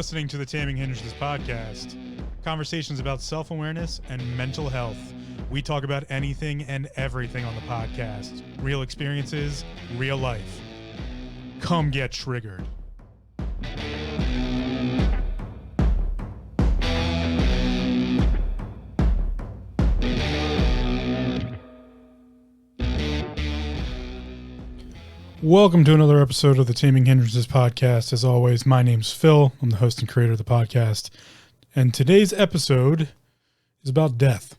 listening to the Taming Hinges podcast, conversations about self-awareness and mental health. We talk about anything and everything on the podcast. Real experiences, real life. Come get triggered. Welcome to another episode of the Taming Hinges podcast. As always, my name's Phil. I'm the host and creator of the podcast. And today's episode is about death.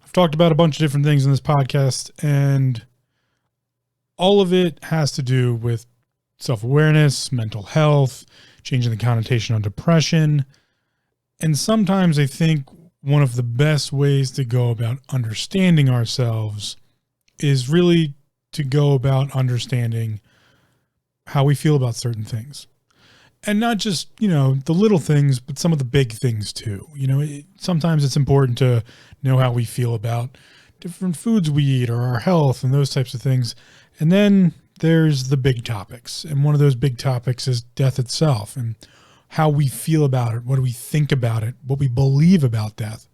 I've talked about a bunch of different things in this podcast, and all of it has to do with self-awareness, mental health, changing the connotation on depression. And sometimes I think one of the best ways to go about understanding ourselves is really to go about understanding how we feel about certain things. And not just, the little things, but some of the big things too. Sometimes it's important to know how we feel about different foods we eat or our health and those types of things. And then there's the big topics. And one of those big topics is death itself and how we feel about it. What do we think about it? What we believe about death.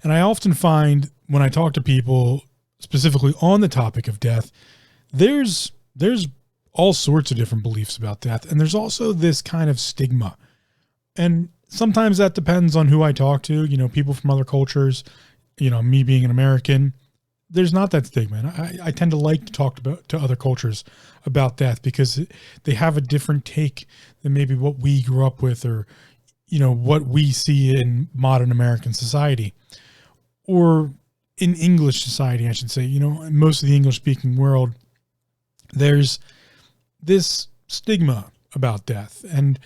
And I often find when I talk to people specifically on the topic of death, there's all sorts of different beliefs about death. And there's also this kind of stigma. And sometimes that depends on who I talk to, people from other cultures, me being an American, there's not that stigma. And I tend to like to talk to other cultures about death because they have a different take than maybe what we grew up with or, what we see in modern American society or in English society, I should say. In most of the English-speaking world, there's this stigma about death. And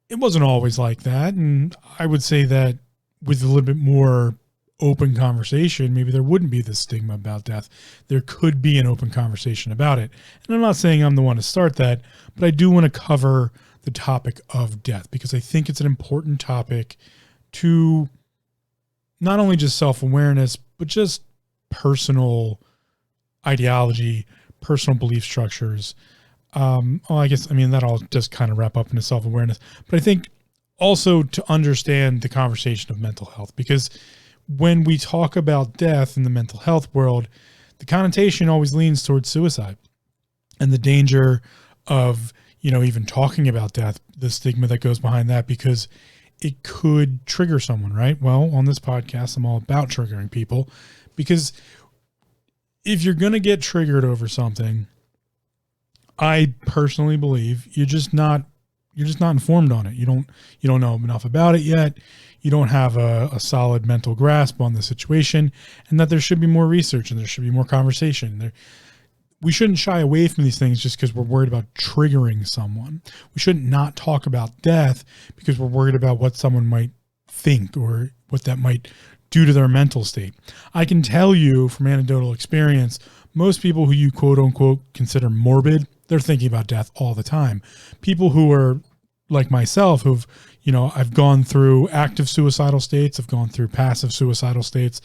it wasn't always like that. And I would say that with a little bit more open conversation, maybe there wouldn't be this stigma about death. There could be an open conversation about it. And I'm not saying I'm the one to start that, but I do want to cover the topic of death because I think it's an important topic to not only just self-awareness, but just personal ideology, personal belief structures. That'll just kind of wrap up into self-awareness. But I think also to understand the conversation of mental health, because when we talk about death in the mental health world, the connotation always leans towards suicide and the danger of, even talking about death, the stigma that goes behind that, because it could trigger someone, right? Well, on this podcast, I'm all about triggering people because if you're going to get triggered over something, I personally believe you're just not informed on it. You don't know enough about it yet. You don't have a solid mental grasp on the situation, and that there should be more research and there should be more conversation. We shouldn't shy away from these things just because we're worried about triggering someone. We shouldn't not talk about death because we're worried about what someone might think or what that might do to their mental state. I can tell you from anecdotal experience, most people who you quote unquote consider morbid, they're thinking about death all the time. People who are like myself, who've, I've gone through active suicidal states, I've gone through passive suicidal states.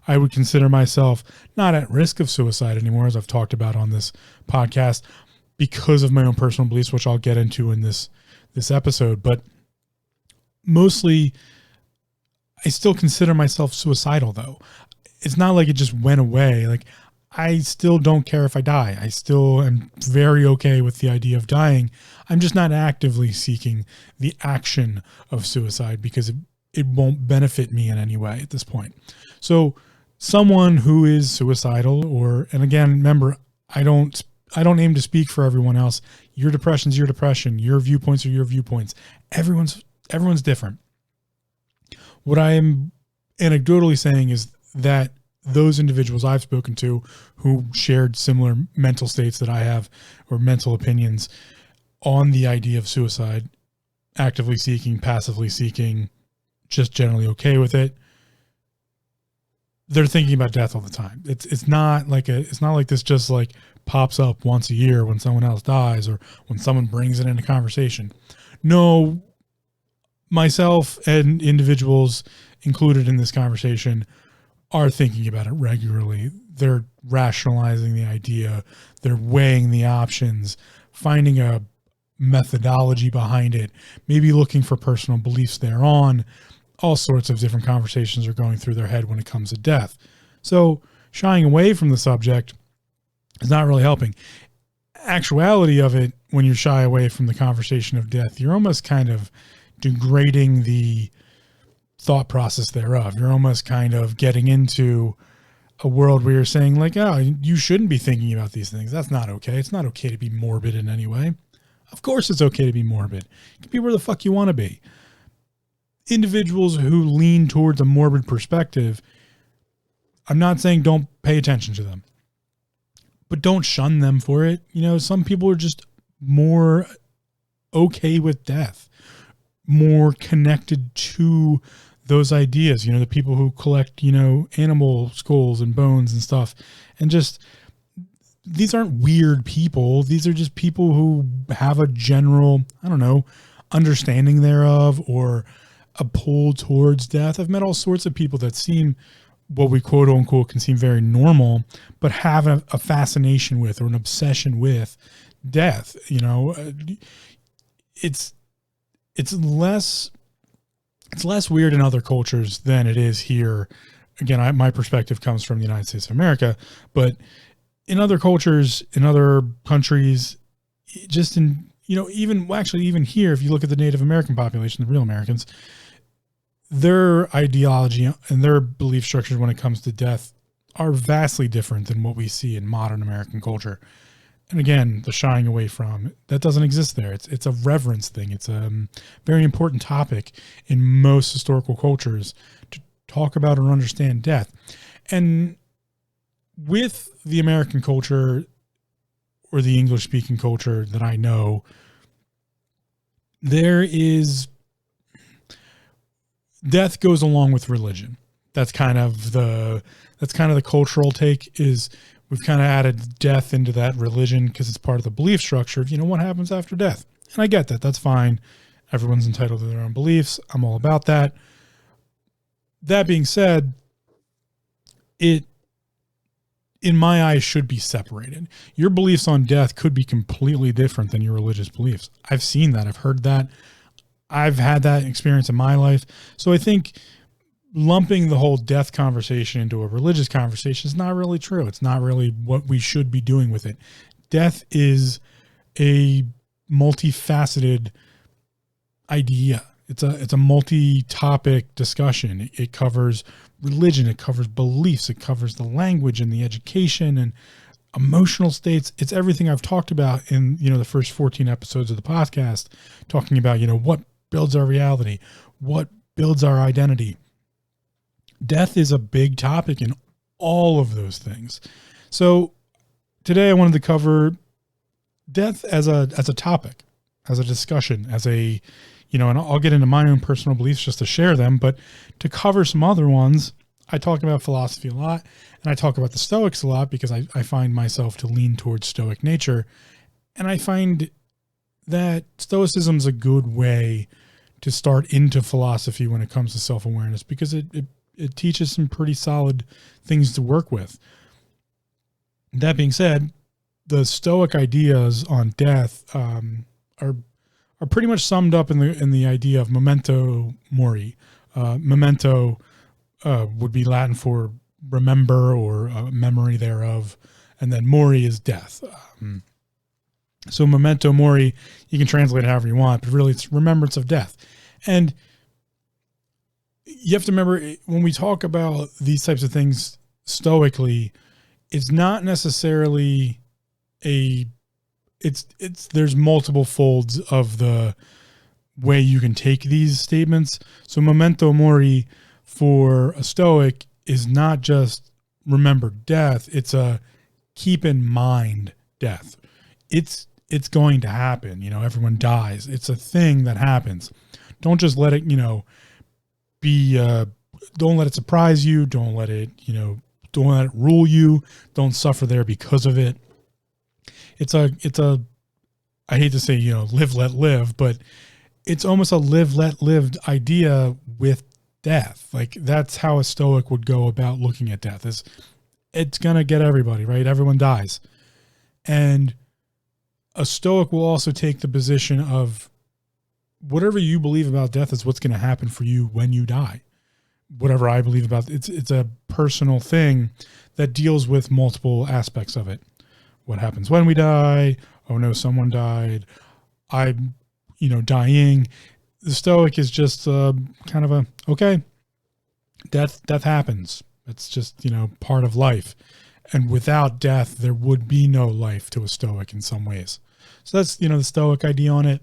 I would consider myself not at risk of suicide anymore, as I've talked about on this podcast, because of my own personal beliefs, which I'll get into in this episode. But mostly, I still consider myself suicidal, though. It's not like it just went away. Like, I still don't care if I die. I still am very okay with the idea of dying. I'm just not actively seeking the action of suicide because it won't benefit me in any way at this point. So someone who is suicidal and again, remember, I don't aim to speak for everyone else. Your depression's your depression. Your viewpoints are your viewpoints. Everyone's different. What I am anecdotally saying is that those individuals I've spoken to who shared similar mental states that I have or mental opinions on the idea of suicide, actively seeking, passively seeking, just generally okay with it, they're thinking about death all the time. It's not like this just like pops up once a year when someone else dies or when someone brings it into conversation. No, myself and individuals included in this conversation are thinking about it regularly. They're rationalizing the idea. They're weighing the options, finding a methodology behind it, maybe looking for personal beliefs thereon. All sorts of different conversations are going through their head when it comes to death. So shying away from the subject is not really helping. Actuality of it, when you shy away from the conversation of death, you're almost kind of degrading the thought process thereof. You're almost kind of getting into a world where you're saying like, oh, you shouldn't be thinking about these things. That's not okay. It's not okay to be morbid in any way. Of course it's okay to be morbid. You can be where the fuck you want to be. Individuals who lean towards a morbid perspective, I'm not saying don't pay attention to them, but don't shun them for it. You know, some people are just more okay with death, more connected to those ideas. You know, the people who collect, you know, animal skulls and bones and stuff, and just, these aren't weird people. These are just people who have a general, I don't know, understanding thereof or a pull towards death. I've met all sorts of people that seem, what we quote unquote can seem very normal, but have a fascination with or an obsession with death. You know, it's less weird in other cultures than it is here. Again, my perspective comes from the United States of America, but in other cultures, in other countries, just in, you know, even here, if you look at the Native American population, the real Americans, their ideology and their belief structures when it comes to death are vastly different than what we see in modern American culture. And again, the shying away from, that doesn't exist there. It's a reverence thing. It's a very important topic in most historical cultures to talk about or understand death. And with the American culture or the English speaking culture that I know, there is, death goes along with religion. That's kind of the cultural take, is we've kind of added death into that religion because it's part of the belief structure of, you know, what happens after death. And I get that. That's fine. Everyone's entitled to their own beliefs. I'm all about that. That being said, it, in my eyes, should be separated. Your beliefs on death could be completely different than your religious beliefs. I've seen that. I've heard that. I've had that experience in my life. So I think lumping the whole death conversation into a religious conversation is not really true. It's not really what we should be doing with it. Death is a multifaceted idea. It's a multi-topic discussion. It covers religion. It covers beliefs. It covers the language and the education and emotional states. It's everything I've talked about in, you know, the first 14 episodes of the podcast, talking about, you know, what builds our reality, what builds our identity. Death is a big topic in all of those things. So today I wanted to cover death as a topic, as a discussion, as a, you know, and I'll get into my own personal beliefs just to share them, but to cover some other ones, I talk about philosophy a lot, and I talk about the Stoics a lot because I find myself to lean towards Stoic nature. And I find that Stoicism is a good way to start into philosophy when it comes to self-awareness, because it teaches some pretty solid things to work with. That being said, the Stoic ideas on death are pretty much summed up in the idea of memento mori. Memento would be Latin for remember or memory thereof, and then mori is death. So memento mori, you can translate it however you want, but really it's remembrance of death. And you have to remember, when we talk about these types of things stoically, it's not necessarily there's multiple folds of the way you can take these statements. So memento mori for a Stoic is not just remember death, it's a keep in mind death. It's going to happen. You know, everyone dies. It's a thing that happens. Don't just let it, you know, don't let it surprise you. Don't let it rule you. Don't suffer there because of it. It's a, I hate to say, you know, live, let live, but it's almost a live, let lived idea with death. Like, that's how a Stoic would go about looking at death. It's going to get everybody, right? Everyone dies. And a Stoic will also take the position of whatever you believe about death is what's going to happen for you when you die. Whatever I believe about it's a personal thing that deals with multiple aspects of it. What happens when we die? Oh no, someone died. I'm, dying. The Stoic is just kind of okay, death happens. It's just, part of life. And without death, there would be no life to a Stoic in some ways. So that's, the Stoic idea on it.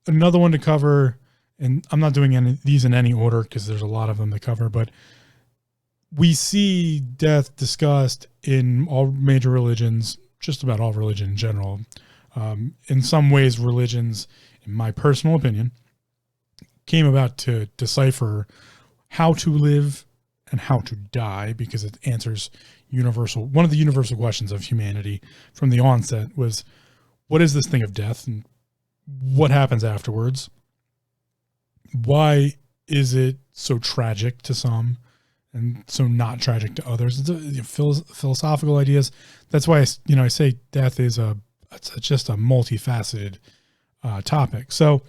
Another one to cover, and I'm not doing these in any order because there's a lot of them to cover, but we see death discussed in all major religions, just about all religion in general. In some ways, religions, in my personal opinion, came about to decipher how to live and how to die, because it answers one of the universal questions of humanity from the onset was, what is this thing of death and what happens afterwards? Why is it so tragic to some and so not tragic to others? It's philosophical ideas. That's why I say death is it's just a multifaceted topic. So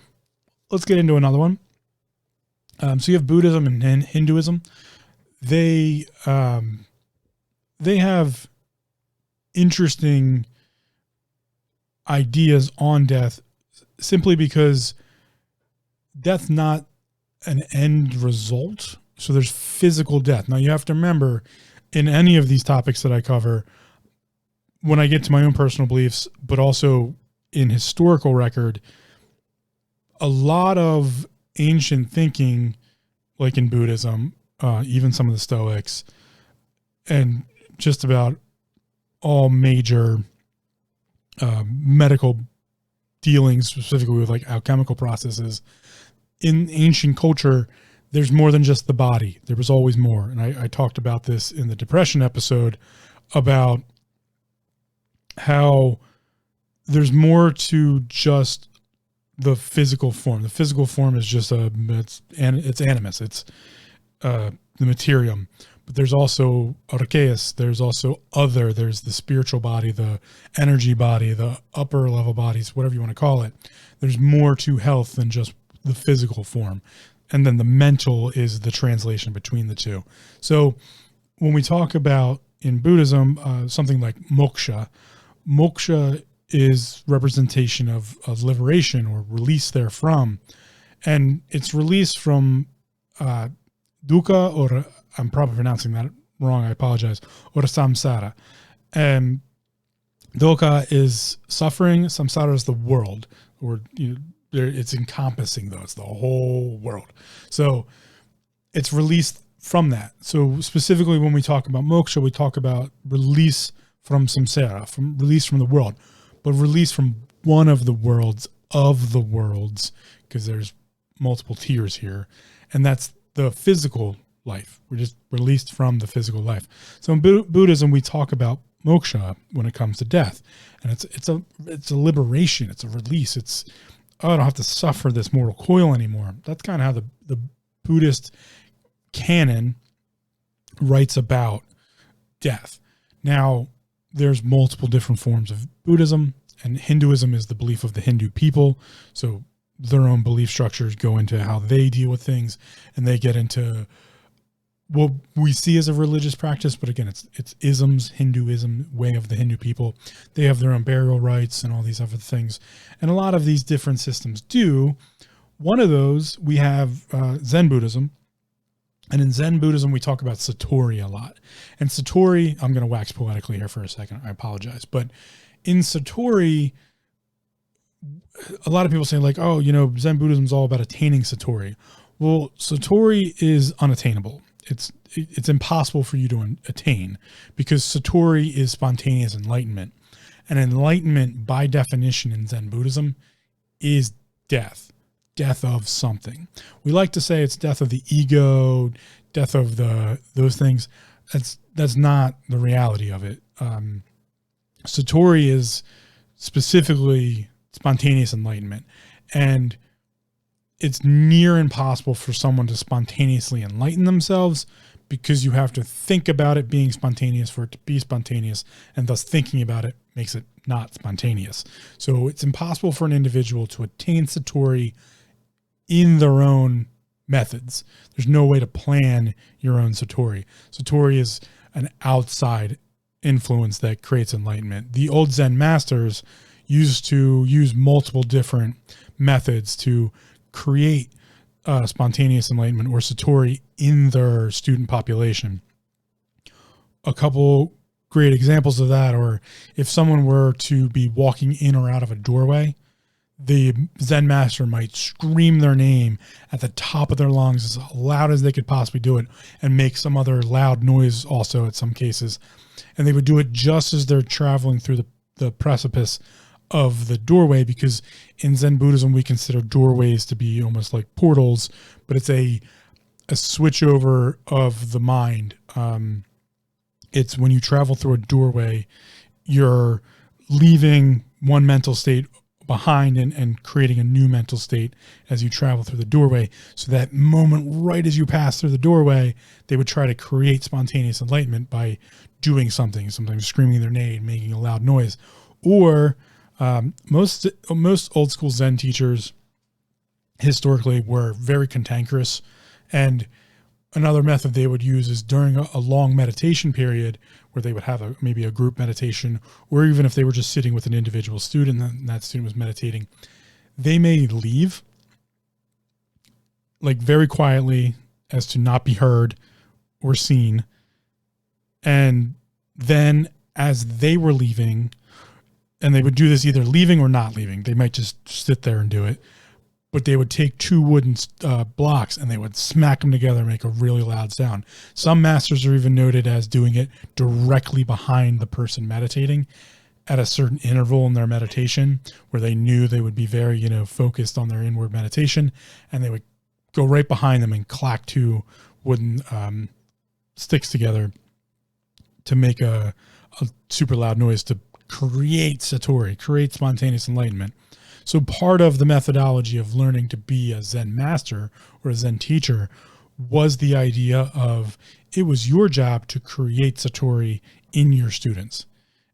let's get into another one. So you have Buddhism and Hinduism. They have interesting ideas on death, simply because death's not an end result. So there's physical death. Now you have to remember, in any of these topics that I cover, when I get to my own personal beliefs, but also in historical record, a lot of ancient thinking, like in Buddhism, even some of the Stoics, and just about all major medical dealings, specifically with like alchemical processes, in ancient culture, there's more than just the body. There was always more. And I talked about this in the depression episode, about how there's more to just the physical form. The physical form is just it's animus. It's the materium. But there's also archeus. There's also other. There's the spiritual body, the energy body, the upper level bodies, whatever you want to call it. There's more to health than just the physical form. And then the mental is the translation between the two. So when we talk about in Buddhism, something like moksha is representation of liberation or release therefrom. And it's release from dukkha, or I'm probably pronouncing that wrong, I apologize, or samsara. And dukkha is suffering, samsara is the world, or it's encompassing though, it's the whole world. So it's released from that. So specifically when we talk about moksha, we talk about release from samsara, from release from the world, but release from one of the worlds, because there's multiple tiers here. And that's the physical life. We're just released from the physical life. So in Buddhism, we talk about moksha when it comes to death, and it's a liberation. It's a release. It's, I don't have to suffer this mortal coil anymore. That's kind of how the Buddhist canon writes about death. Now, there's multiple different forms of Buddhism, and Hinduism is the belief of the Hindu people. So their own belief structures go into how they deal with things, and they get into what we see as a religious practice. But again, it's isms, Hinduism, way of the Hindu people. They have their own burial rites and all these other things. And a lot of these different systems do. One of those, we have Zen Buddhism. And in Zen Buddhism, we talk about Satori a lot. And Satori, I'm going to wax poetically here for a second. I apologize. But in Satori, a lot of people say like, oh, Zen Buddhism is all about attaining Satori. Well, Satori is unattainable. It's impossible for you to attain, because Satori is spontaneous enlightenment. And enlightenment, by definition in Zen Buddhism, is death of something. We like to say it's death of the ego, death of those things. That's not the reality of it. Satori is specifically spontaneous enlightenment, and it's near impossible for someone to spontaneously enlighten themselves because you have to think about it being spontaneous for it to be spontaneous, and thus thinking about it makes it not spontaneous. So it's impossible for an individual to attain Satori in their own methods. There's no way to plan your own Satori. Satori is an outside influence that creates enlightenment. The old Zen masters used to use multiple different methods to create spontaneous enlightenment or Satori in their student population. A couple great examples of that, or if someone were to be walking in or out of a doorway, the Zen master might scream their name at the top of their lungs as loud as they could possibly do it, and make some other loud noise also at some cases. And they would do it just as they're traveling through the precipice of the doorway, because in Zen Buddhism, we consider doorways to be almost like portals, but it's a switch over of the mind. It's when you travel through a doorway, you're leaving one mental state behind and creating a new mental state as you travel through the doorway. So that moment right as you pass through the doorway, they would try to create spontaneous enlightenment by doing something, sometimes screaming their name, making a loud noise. Or most old school Zen teachers historically were very cantankerous, and another method they would use is during a long meditation period where they would have maybe a group meditation, or even if they were just sitting with an individual student and that student was meditating, they may leave like very quietly as to not be heard or seen. And then as they were leaving, and they would do this either leaving or not leaving, they might just sit there and do it, but they would take two wooden blocks and they would smack them together and make a really loud sound. Some masters are even noted as doing it directly behind the person meditating at a certain interval in their meditation, where they knew they would be very, focused on their inward meditation, and they would go right behind them and clack two wooden sticks together to make a super loud noise to create Satori, create spontaneous enlightenment. So part of the methodology of learning to be a Zen master or a Zen teacher was the idea of it was your job to create Satori in your students.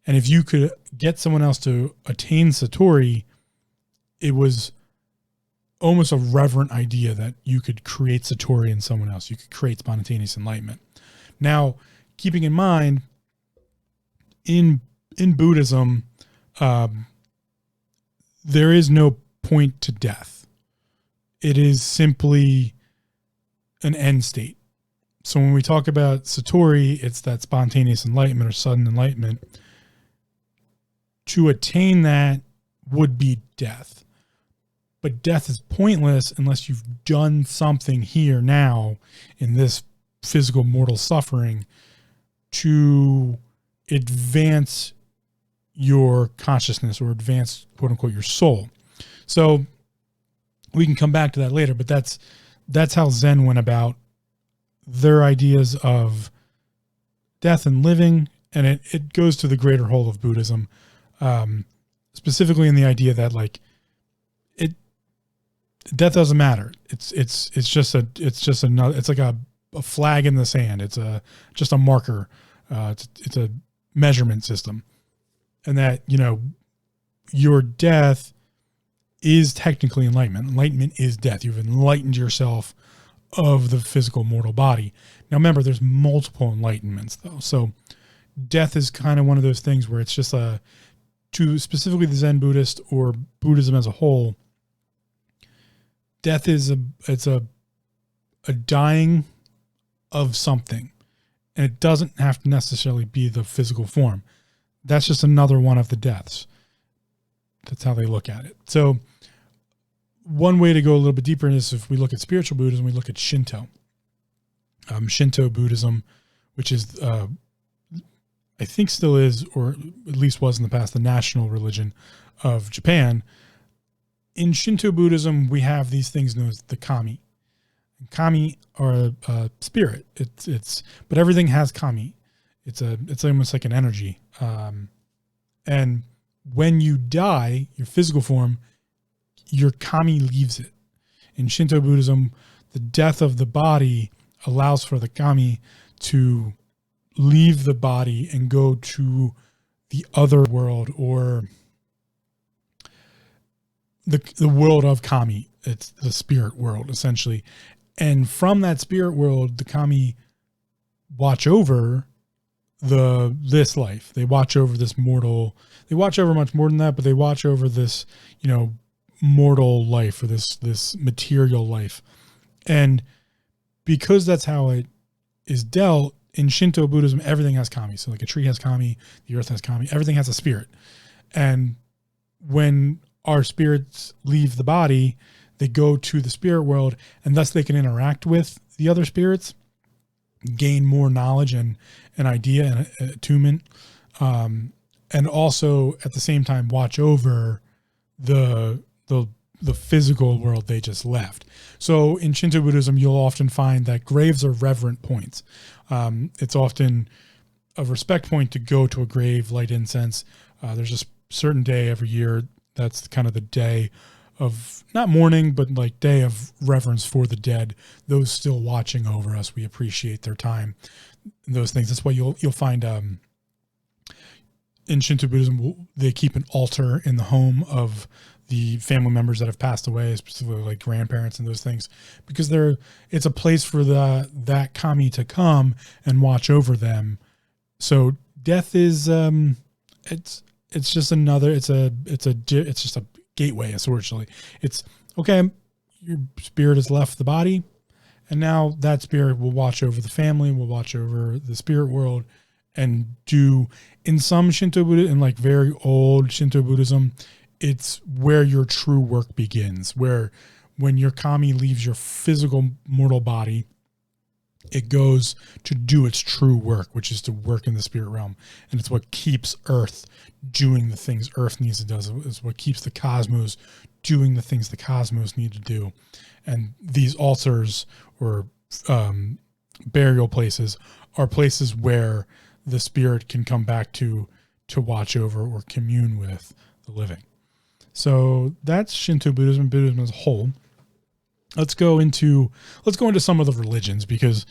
And if you could get someone else to attain Satori, it was almost a reverent idea that you could create Satori in someone else. You could create spontaneous enlightenment. Now, keeping in mind, in Buddhism, there is no point to death. It is simply an end state. So when we talk about Satori, it's that spontaneous enlightenment or sudden enlightenment. To attain that would be death. But death is pointless unless you've done something here now in this physical mortal suffering to advance your consciousness or advance, quote unquote, your soul. So we can come back to that later, but that's how Zen went about their ideas of death and living. And it goes to the greater whole of Buddhism, specifically in the idea that death doesn't matter. It's like a flag in the sand. It's just a marker. It's a measurement system. And that, your death is technically enlightenment. Enlightenment is death. You've enlightened yourself of the physical mortal body. Now remember, there's multiple enlightenments though. So death is kind of one of those things where it's just to specifically the Zen Buddhist or Buddhism as a whole, death is a dying of something. And it doesn't have to necessarily be the physical form. That's just another one of the deaths. That's how they look at it. So one way to go a little bit deeper in this, if we look at spiritual Buddhism, we look at Shinto. Shinto Buddhism, which is, I think still is, or at least was in the past, the national religion of Japan. In Shinto Buddhism, we have these things known as the kami. Kami are a spirit. But everything has kami. It's almost like an energy. And when you die, your physical form, your kami leaves it. In Shinto Buddhism, the death of the body allows for the kami to leave the body and go to the other world, or the world of Kami. It's the spirit world, essentially. And from that spirit world, the Kami watch over this life. They watch over this mortal. They watch over much more than that, but they watch over this, mortal life, or this material life. And because that's how it is dealt, in Shinto Buddhism, everything has Kami. So like a tree has Kami, the earth has Kami, everything has a spirit. And when our spirits leave the body, they go to the spirit world, and thus they can interact with the other spirits, gain more knowledge and an idea and attunement, and also at the same time watch over the physical world they just left. So in Shinto Buddhism, you'll often find that graves are reverent points. It's often a respect point to go to a grave, light incense. There's a certain day every year that's kind of the day of not mourning, but like day of reverence for the dead, those still watching over us. We appreciate their time, those things. That's why you'll find in Shinto Buddhism, they keep an altar in the home of the family members that have passed away, specifically like grandparents and those things, because it's a place for that Kami to come and watch over them. So death is it's just another, it's just a gateway, essentially. It's okay, your spirit has left the body, and now that spirit will watch over the family, will watch over the spirit world, and do, in some Shinto Buddhism, in like very old Shinto Buddhism, it's where your true work begins, where when your Kami leaves your physical mortal body, it goes to do its true work, which is to work in the spirit realm. And it's what keeps Earth doing the things Earth needs to do. It's what keeps the cosmos doing the things the cosmos need to do. And these altars or burial places are places where the spirit can come back to watch over or commune with the living. So that's Shinto Buddhism, Buddhism as a whole. Let's go into some of the religions, because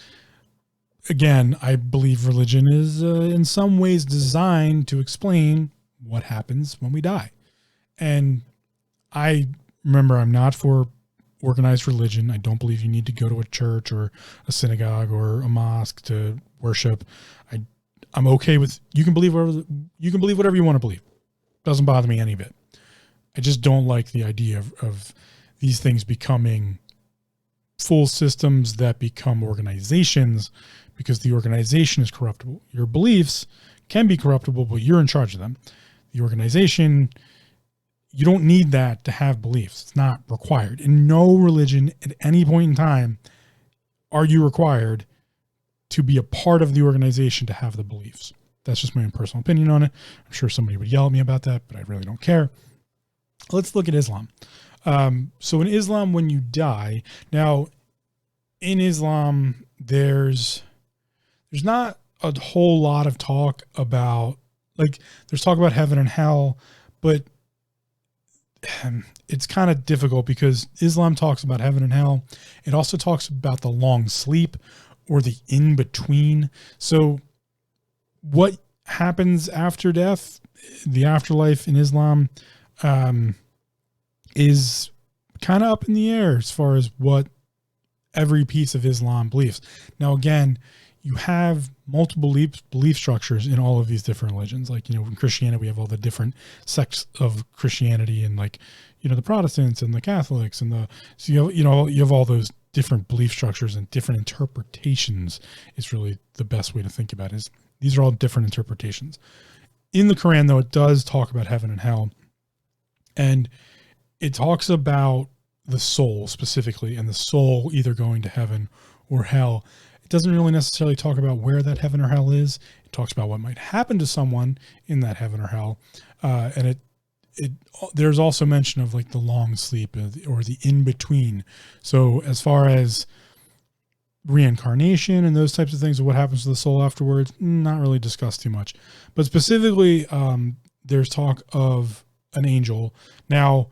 again, I believe religion is in some ways designed to explain what happens when we die. And I remember, I'm not for organized religion. I don't believe you need to go to a church or a synagogue or a mosque to worship. I'm okay with, you can believe whatever you want to believe. Doesn't bother me any bit. I just don't like the idea of these things becoming full systems that become organizations, because the organization is corruptible. Your beliefs can be corruptible, but you're in charge of them. The organization, you don't need that to have beliefs. It's not required. In no religion at any point in time are you required to be a part of the organization to have the beliefs. That's just my own personal opinion on it. I'm sure somebody would yell at me about that, but I really don't care. Let's look at Islam. So in Islam, when you die, now in Islam, there's not a whole lot of talk about, like, there's talk about heaven and hell, but it's kind of difficult because Islam talks about heaven and hell. It also talks about the long sleep or the in-between. So what happens after death, the afterlife in Islam, is kind of up in the air as far as what every piece of Islam believes. Now, again, you have multiple belief structures in all of these different religions. Like, in Christianity, we have all the different sects of Christianity, and like, the Protestants and the Catholics and so you have all those different belief structures and different interpretations is really the best way to think about it. Is these are all different interpretations. In the Quran, though, it does talk about heaven and hell, and it talks about the soul specifically, and the soul either going to heaven or hell. It doesn't really necessarily talk about where that heaven or hell is. It talks about what might happen to someone in that heaven or hell. And there's also mention of like the long sleep or the in-between. So as far as reincarnation and those types of things, what happens to the soul afterwards, not really discussed too much. But specifically, there's talk of an angel. Now,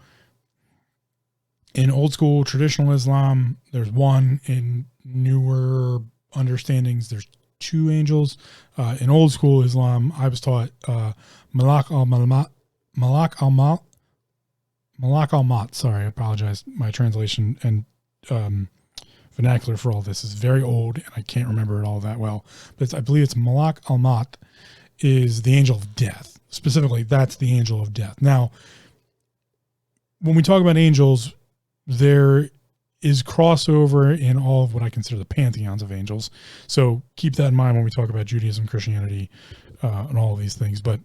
in old school traditional Islam, there's one. In newer understandings, there's 2 angels. In old school Islam, I was taught Malak al-Mat. Sorry, I apologize. My translation and vernacular for all this is very old, and I can't remember it all that well. But I believe it's Malak al-Mat is the angel of death. Specifically, that's the angel of death. Now, when we talk about angels, there is crossover in all of what I consider the pantheons of angels. So keep that in mind when we talk about Judaism, Christianity, and all of these things. But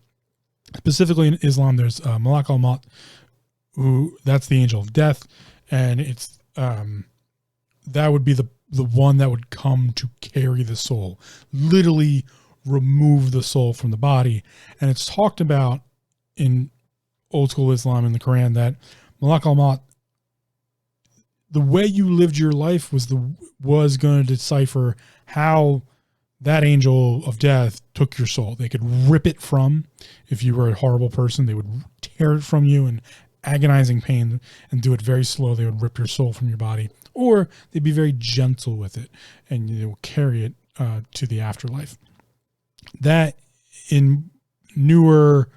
specifically in Islam, there's Malak al-Mat, who that's the angel of death, and it's that would be the one that would come to carry the soul, literally remove the soul from the body. And it's talked about in old school Islam in the Quran that Malak al-Mat, the way you lived your life was going to decipher how that angel of death took your soul. They could rip it from, if you were a horrible person, they would tear it from you in agonizing pain and do it very slow. They would rip your soul from your body, or they'd be very gentle with it and they will carry it to the afterlife. That in newer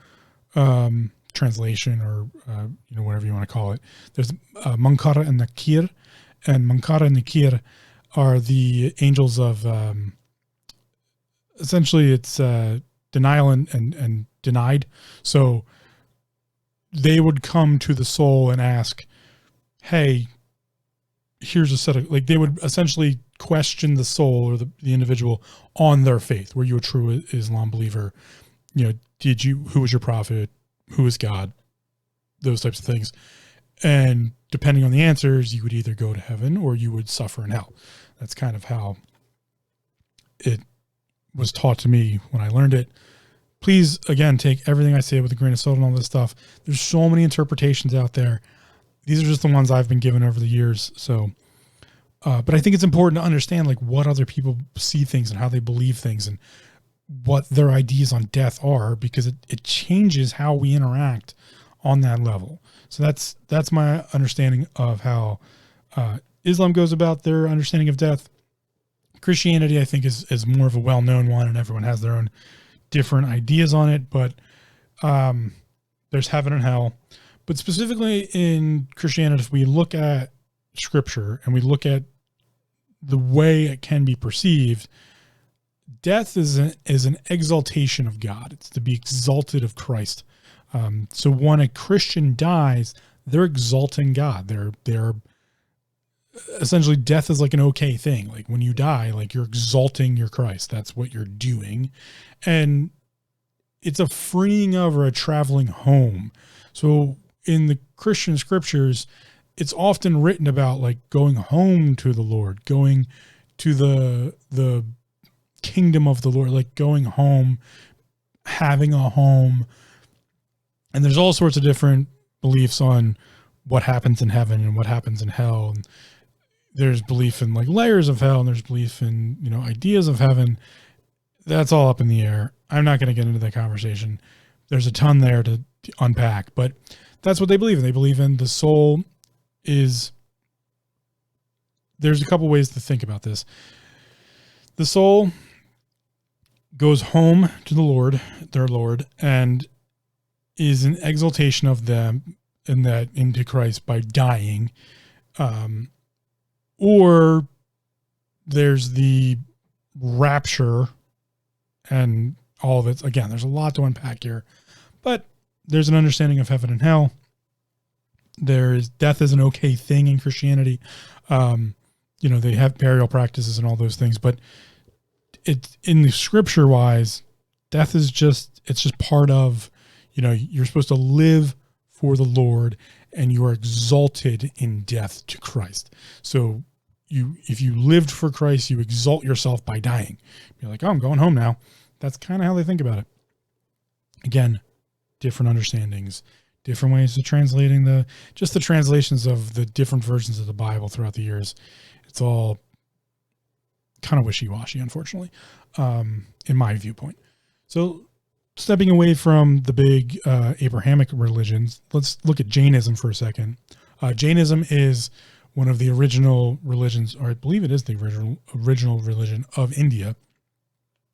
translation or whatever you want to call it, there's Munkar and Nakir, and Munkar and Nakir are the angels of essentially it's denial and denied. So they would come to the soul and ask, hey, here's a set of, like, they would essentially question the soul or the individual on their faith. Were you a true Islam believer? Who was your prophet? Who is God? Those types of things. And depending on the answers, you would either go to heaven or you would suffer in hell. That's kind of how it was taught to me when I learned it. Please, again, take everything I say with a grain of salt and all this stuff. There's so many interpretations out there. These are just the ones I've been given over the years. So, but I think it's important to understand like what other people see things and how they believe things and what their ideas on death are, because it changes how we interact on that level. So that's my understanding of how Islam goes about their understanding of death. Christianity, I think, is more of a well-known one, and everyone has their own different ideas on it, but there's heaven and hell. But specifically in Christianity, if we look at Scripture and we look at the way it can be perceived, death is an exaltation of God. It's to be exalted of Christ. So when a Christian dies, they're exalting God. They're essentially, death is like an okay thing. Like when you die, like you're exalting your Christ. That's what you're doing. And it's a freeing of or a traveling home. So in the Christian scriptures, it's often written about like going home to the Lord, going to the kingdom of the Lord, like going home, having a home. And there's all sorts of different beliefs on what happens in heaven and what happens in hell. And there's belief in like layers of hell, and there's belief in, ideas of heaven. That's all up in the air. I'm not going to get into that conversation. There's a ton there to unpack, but that's what they believe in. They believe in the soul is, there's a couple ways to think about this. The soul goes home to the Lord, their Lord, and is an exaltation of them and that into Christ by dying. Or there's the rapture and all of it. Again, there's a lot to unpack here, but there's an understanding of heaven and hell. There's death is an okay thing in Christianity. They have burial practices and all those things, but it's in the scripture wise, death is it's just part of, you're supposed to live for the Lord and you are exalted in death to Christ. So if you lived for Christ, you exalt yourself by dying. You're like, oh, I'm going home now. That's kind of how they think about it. Again, different understandings, different ways of translating the translations of the different versions of the Bible throughout the years. It's all kind of wishy-washy, unfortunately, in my viewpoint. So stepping away from the big Abrahamic religions, let's look at Jainism for a second. Jainism is one of the original religions, or I believe it is the original religion of India.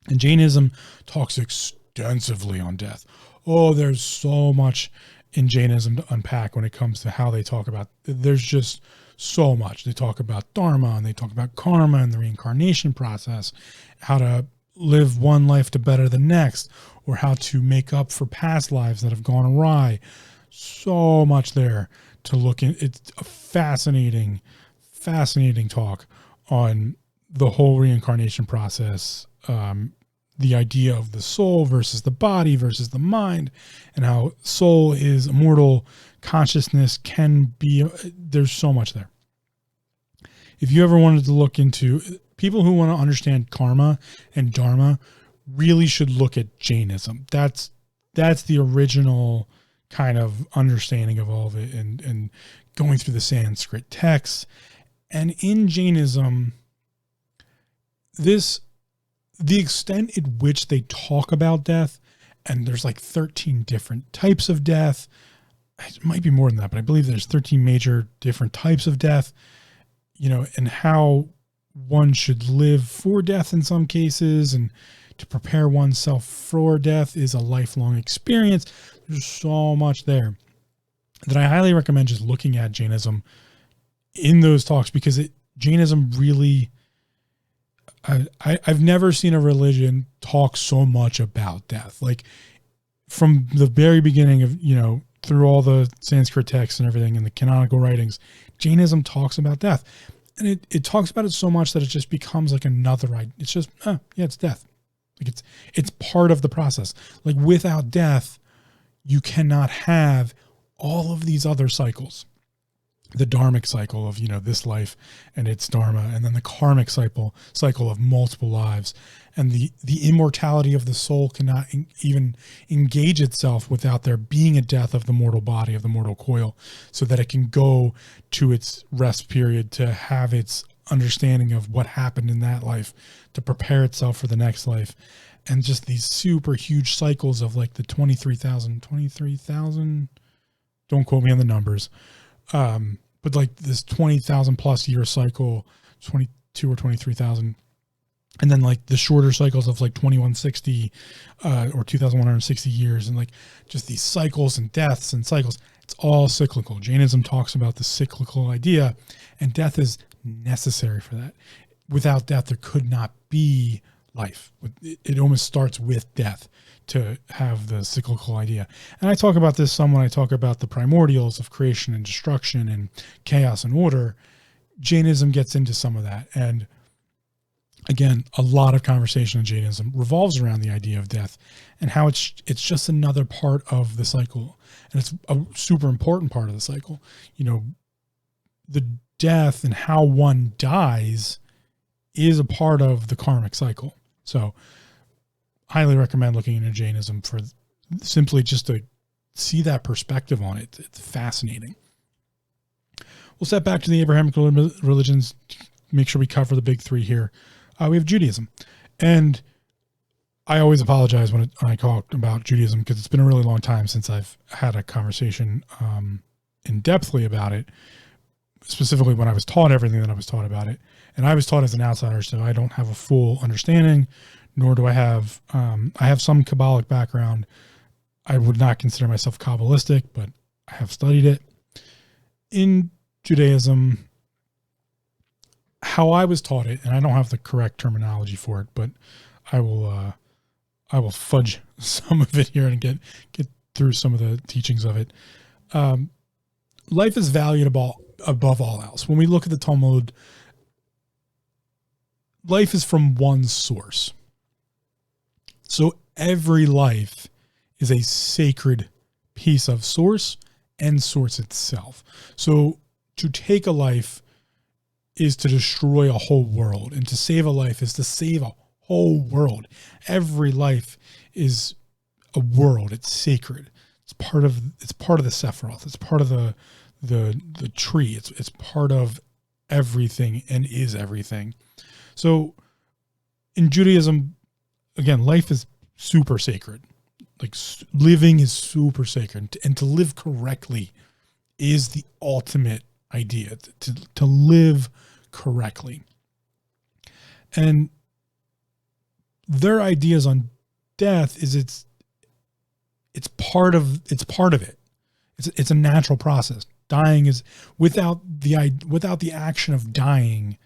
And Jainism talks extensively on death. Oh, there's so much in Jainism to unpack when it comes to how they talk about, there's just so much. They talk about dharma, and they talk about karma and the reincarnation process, how to live one life to better the next, or how to make up for past lives that have gone awry. So much there to look in. It's a fascinating talk on the whole reincarnation process, the idea of the soul versus the body versus the mind, and how soul is immortal, consciousness can be, there's so much there. If you ever wanted to look into, people who want to understand karma and dharma really should look at Jainism. That's the original kind of understanding of all of it, and going through the Sanskrit texts. And in Jainism, the extent at which they talk about death, and there's like 13 different types of death. It might be more than that, but I believe there's 13 major different types of death, and how one should live for death in some cases, and to prepare oneself for death is a lifelong experience. There's so much there that I highly recommend just looking at Jainism in those talks, because Jainism really, I've never seen a religion talk so much about death. Like from the very beginning of, through all the Sanskrit texts and everything and the canonical writings, Jainism talks about death. And it talks about it so much that it just becomes like another, it's just, it's death. Like it's part of the process. Like without death, you cannot have all of these other cycles. The dharmic cycle of, this life and its dharma, and then the karmic cycle of multiple lives, and the immortality of the soul cannot even engage itself without there being a death of the mortal body, of the mortal coil, so that it can go to its rest period to have its understanding of what happened in that life, to prepare itself for the next life. And just these super huge cycles of like the 23,000, don't quote me on the numbers. But like this 20,000 plus year cycle, 22 or 23,000, and then like the shorter cycles of like 2160 or 2,160 years, and like just these cycles and deaths and cycles. It's all cyclical. Jainism talks about the cyclical idea, and death is necessary for that. Without death, there could not be life. It almost starts with death to have the cyclical idea. And I talk about this some when I talk about the primordials of creation and destruction and chaos and order. Jainism gets into some of that. And again, a lot of conversation in Jainism revolves around the idea of death and how it's just another part of the cycle. And it's a super important part of the cycle. The death and how one dies is a part of the karmic cycle. So highly recommend looking into Jainism for simply just to see that perspective on it. It's fascinating. We'll step back to the Abrahamic religions, make sure we cover the big three here. We have Judaism. And I always apologize when I talk about Judaism, because it's been a really long time since I've had a conversation in depthly about it, specifically when I was taught everything that I was taught about it. And I was taught as an outsider, so I don't have a full understanding, nor do I have some Kabbalic background. I would not consider myself Kabbalistic, but I have studied it. In Judaism, how I was taught it, and I don't have the correct terminology for it, but I will fudge some of it here and get through some of the teachings of it. Life is valued above all else. When we look at the Talmud, life is from one source. So every life is a sacred piece of source and source itself. So to take a life is to destroy a whole world, and to save a life is to save a whole world. Every life is a world. It's sacred. It's part of the Sephiroth. It's part of the tree. It's part of everything and is everything. So in Judaism, again, life is super sacred. Like living is super sacred, and to live correctly is the ultimate idea, to live correctly. And their ideas on death is it's part of it. It's a natural process. Dying is without the action of dying,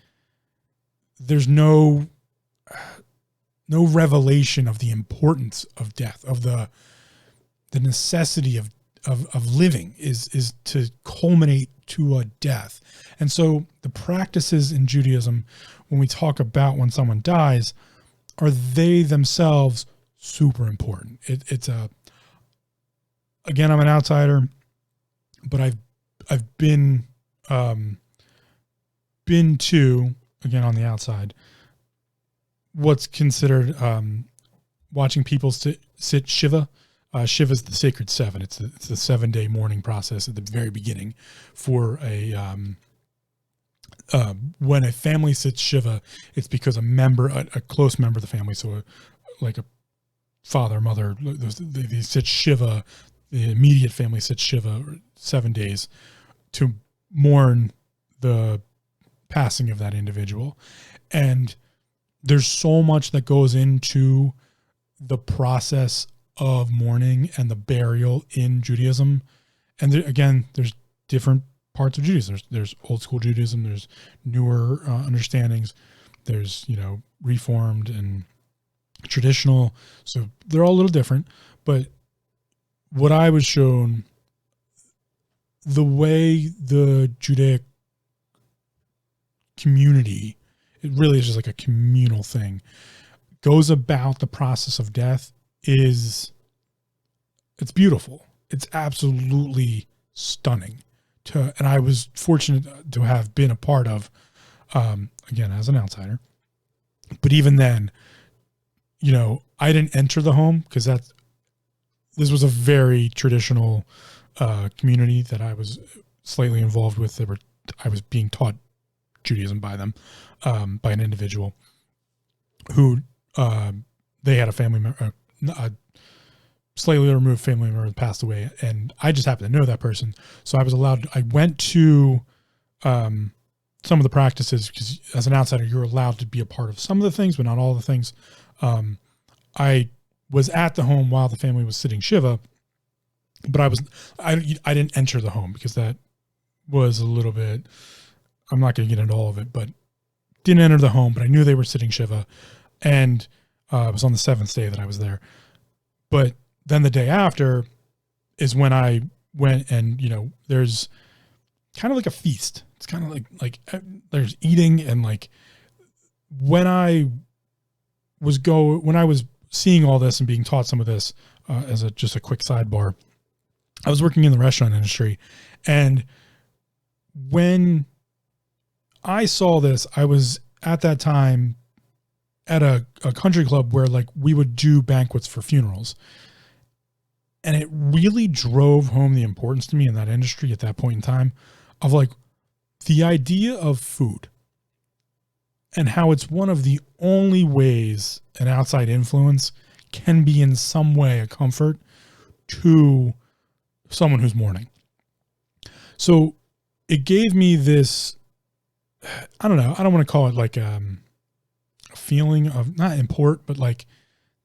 there's no revelation of the importance of death, of the necessity of living is to culminate to a death. And so the practices in Judaism, when we talk about when someone dies, are they themselves super important. Again, I'm an outsider, but I've been to, again, on the outside, what's considered watching people sit Shiva. Shiva is the sacred seven. It's the 7-day mourning process at the very beginning for when a family sits Shiva, it's because a close member of the family, so like a father, mother, they sit Shiva, the immediate family sits Shiva 7 days to mourn the passing of that individual. And there's so much that goes into the process of mourning and the burial in Judaism. And there's different parts of Judaism. There's old school Judaism. There's newer understandings. There's, Reformed and traditional. So they're all a little different. But what I was shown, the way the Judaic community, it really is just like a communal thing, goes about the process of death it's beautiful. It's absolutely stunning. And I was fortunate to have been a part of, again, as an outsider. But even then, I didn't enter the home because this was a very traditional community that I was slightly involved with. I was being taught Judaism by them, by an individual who they had a family member, a slightly removed family member that passed away, and I just happened to know that person. So I was allowed. I went to some of the practices because as an outsider, you're allowed to be a part of some of the things, but not all the things. I was at the home while the family was sitting Shiva, but I didn't enter the home because that was a little bit, I'm not going to get into all of it, but didn't enter the home, but I knew they were sitting Shiva, and it was on the 7th day that I was there. But then the day after is when I went and, there's kind of like a feast. It's kind of like there's eating, and like when I was seeing all this and being taught some of this, as just a quick sidebar, I was working in the restaurant industry, and when I saw this, I was at that time at a country club where like we would do banquets for funerals. And it really drove home the importance to me in that industry at that point in time of like the idea of food and how it's one of the only ways an outside influence can be in some way a comfort to someone who's mourning. So it gave me this, I don't know, I don't want to call it like a feeling of not import, but like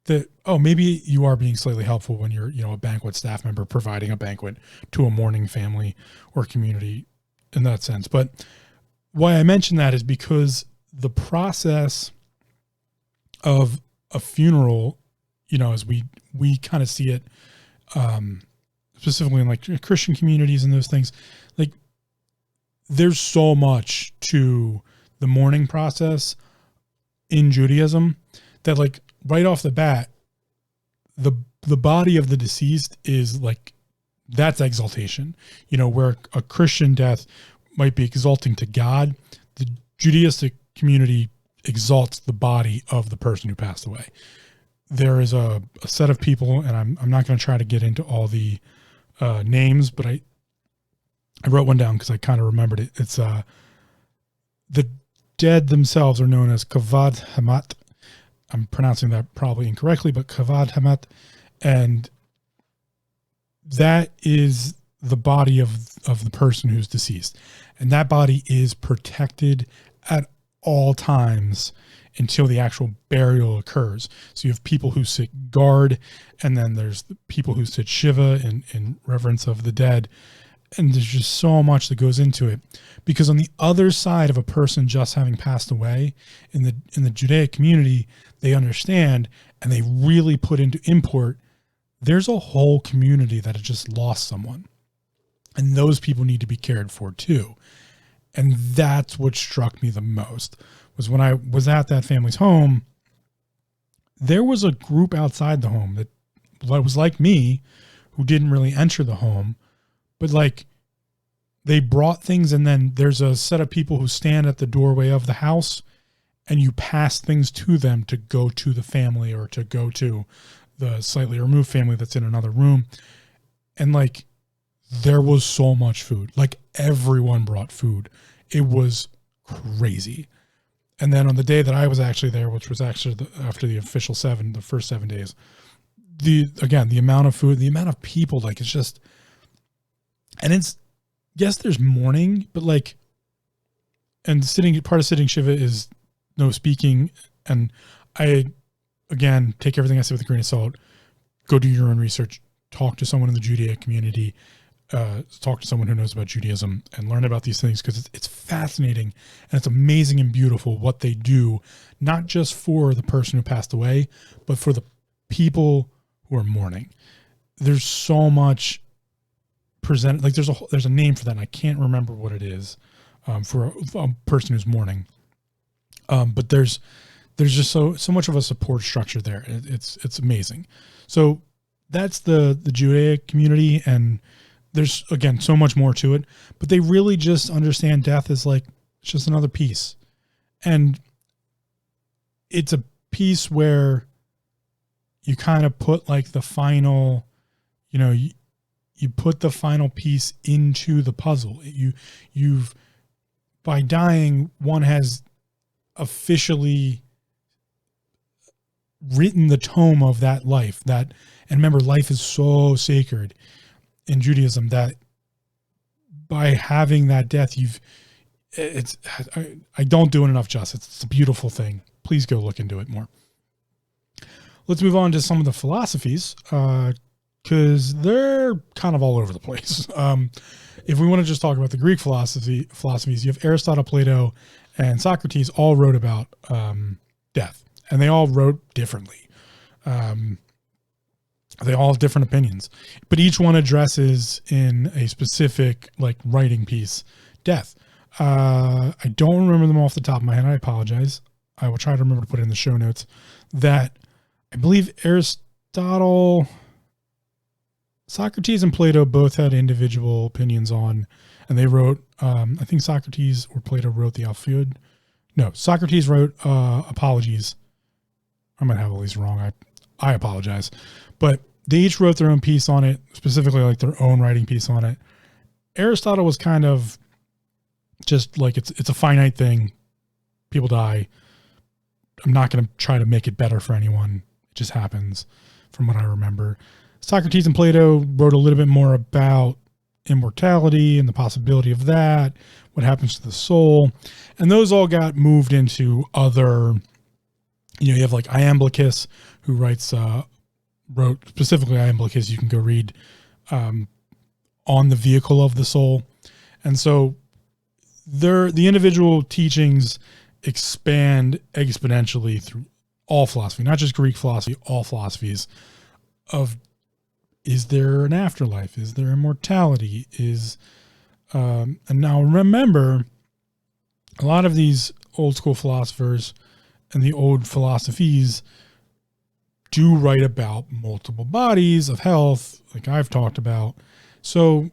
that, oh, maybe you are being slightly helpful when you're, a banquet staff member providing a banquet to a mourning family or community in that sense. But why I mention that is because the process of a funeral, as we kind of see it, specifically in like Christian communities and those things, like there's so much to the mourning process in Judaism that like right off the bat, the body of the deceased is like, that's exaltation. Where a Christian death might be exalting to God, the Judaistic community exalts the body of the person who passed away. There is a set of people, and I'm not going to try to get into all the names, but I wrote one down because I kind of remembered it. It's the dead themselves are known as Kavad Hamat. I'm pronouncing that probably incorrectly, but Kavad Hamat, and that is the body of the person who's deceased, and that body is protected at all times until the actual burial occurs. So you have people who sit guard, and then there's the people who sit Shiva in reverence of the dead. And there's just so much that goes into it, because on the other side of a person just having passed away in the Judaic community, they understand and they really put into import, there's a whole community that has just lost someone. And those people need to be cared for too. And that's what struck me the most, was when I was at that family's home, there was a group outside the home that was like me, who didn't really enter the home, but like they brought things, and then there's a set of people who stand at the doorway of the house, and you pass things to them to go to the family or to go to the slightly removed family that's in another room. And like, there was so much food. Like, everyone brought food. It was crazy. And then on the day that I was actually there, which was actually after the official the first 7 days, the amount of food, the amount of people, like, it's just, and it's, yes, there's mourning, but like, and part of sitting Shiva is no speaking. And I, again, take everything I say with a grain of salt. Go do your own research. Talk to someone in the Judaic community. Talk to someone who knows about Judaism and learn about these things, because it's fascinating and it's amazing and beautiful what they do, not just for the person who passed away, but for the people who are mourning. There's so much presented. Like, there's a name for that, and I can't remember what it is for a person who's mourning. But there's just so much of a support structure there. It's amazing. So that's the Judaic community, and there's, again, so much more to it, but they really just understand death as like, it's just another piece. And it's a piece where you kind of put like the final, you put the final piece into the puzzle. You've, by dying, one has officially written the tome of that life. And remember, life is so sacred in Judaism that by having that death, I don't do it enough justice. It's a beautiful thing. Please go look into it more. Let's move on to some of the philosophies, because they're kind of all over the place. If we want to just talk about the Greek philosophies, you have Aristotle, Plato, and Socrates all wrote about death, and they all wrote differently. They all have different opinions, but each one addresses in a specific like writing piece death. I don't remember them off the top of my head. I apologize. I will try to remember to put it in the show notes. That I believe Aristotle, Socrates, and Plato both had individual opinions on, and they wrote, I think Socrates or Plato wrote the Alphiod. No, Socrates wrote Apologies. I might have all these wrong. I apologize. But they each wrote their own piece on it, specifically like their own writing piece on it. Aristotle was kind of just like, it's a finite thing. People die. I'm not going to try to make it better for anyone. It just happens, from what I remember. Socrates and Plato wrote a little bit more about immortality and the possibility of that, what happens to the soul. And those all got moved into other, you have like Iamblichus, who wrote specifically Iamblichus. You can go read on the vehicle of the soul. And so the individual teachings expand exponentially through all philosophy, not just Greek philosophy, all philosophies of, is there an afterlife? Is there immortality? And now remember, a lot of these old school philosophers and the old philosophies do write about multiple bodies of health, like I've talked about. So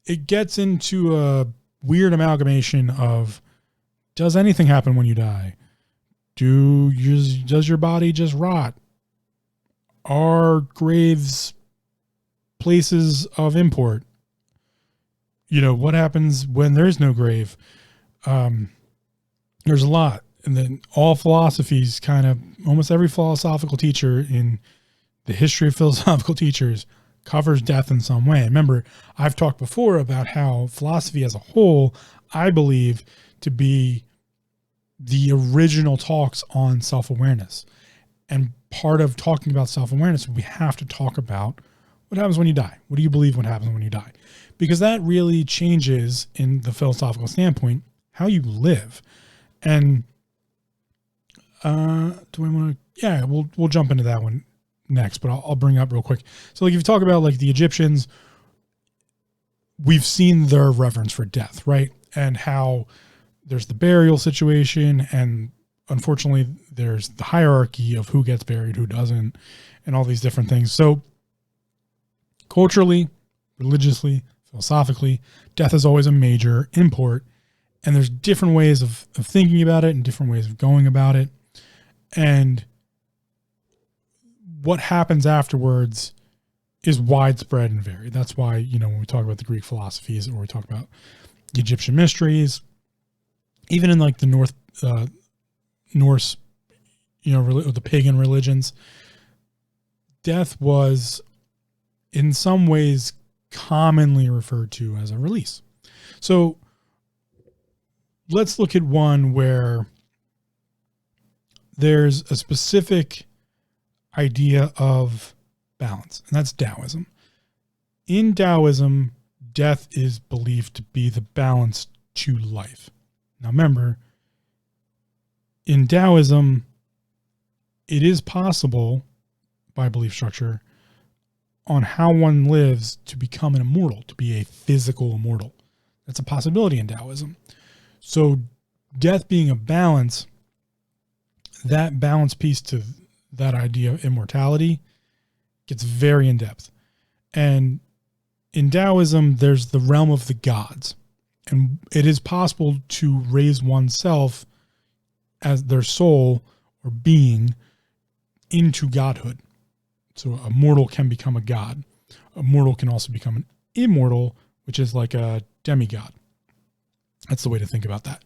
it gets into a weird amalgamation of, does anything happen when you die? Does your body just rot? Are graves places of import? What happens when there's no grave? There's a lot. And then all philosophies, kind of almost every philosophical teacher in the history of philosophical teachers covers death in some way. Remember, I've talked before about how philosophy as a whole, I believe to be the original talks on self-awareness. And part of talking about self-awareness, we have to talk about what happens when you die. What do you believe what happens when you die? Because that really changes, in the philosophical standpoint, how you live. And do I want to? Yeah, we'll jump into that one next, but I'll bring it up real quick. So, like, if you talk about like the Egyptians, we've seen their reverence for death, right? And how there's the burial situation, and unfortunately, there's the hierarchy of who gets buried, who doesn't, and all these different things. So, culturally, religiously, philosophically, death is always a major import, and there's different ways of thinking about it and different ways of going about it. And what happens afterwards is widespread and varied. That's why, when we talk about the Greek philosophies, or we talk about the Egyptian mysteries, even in like the Norse, the pagan religions, death was in some ways commonly referred to as a release. So let's look at one where there's a specific idea of balance, and that's Taoism. In Taoism, death is believed to be the balance to life. Now remember, in Taoism, it is possible by belief structure on how one lives to become an immortal, to be a physical immortal. That's a possibility in Taoism. So death being a balance, that balance piece to that idea of immortality gets very in depth. And in Taoism, there's the realm of the gods. And it is possible to raise oneself as their soul or being into godhood. So a mortal can become a god. A mortal can also become an immortal, which is like a demigod. That's the way to think about that.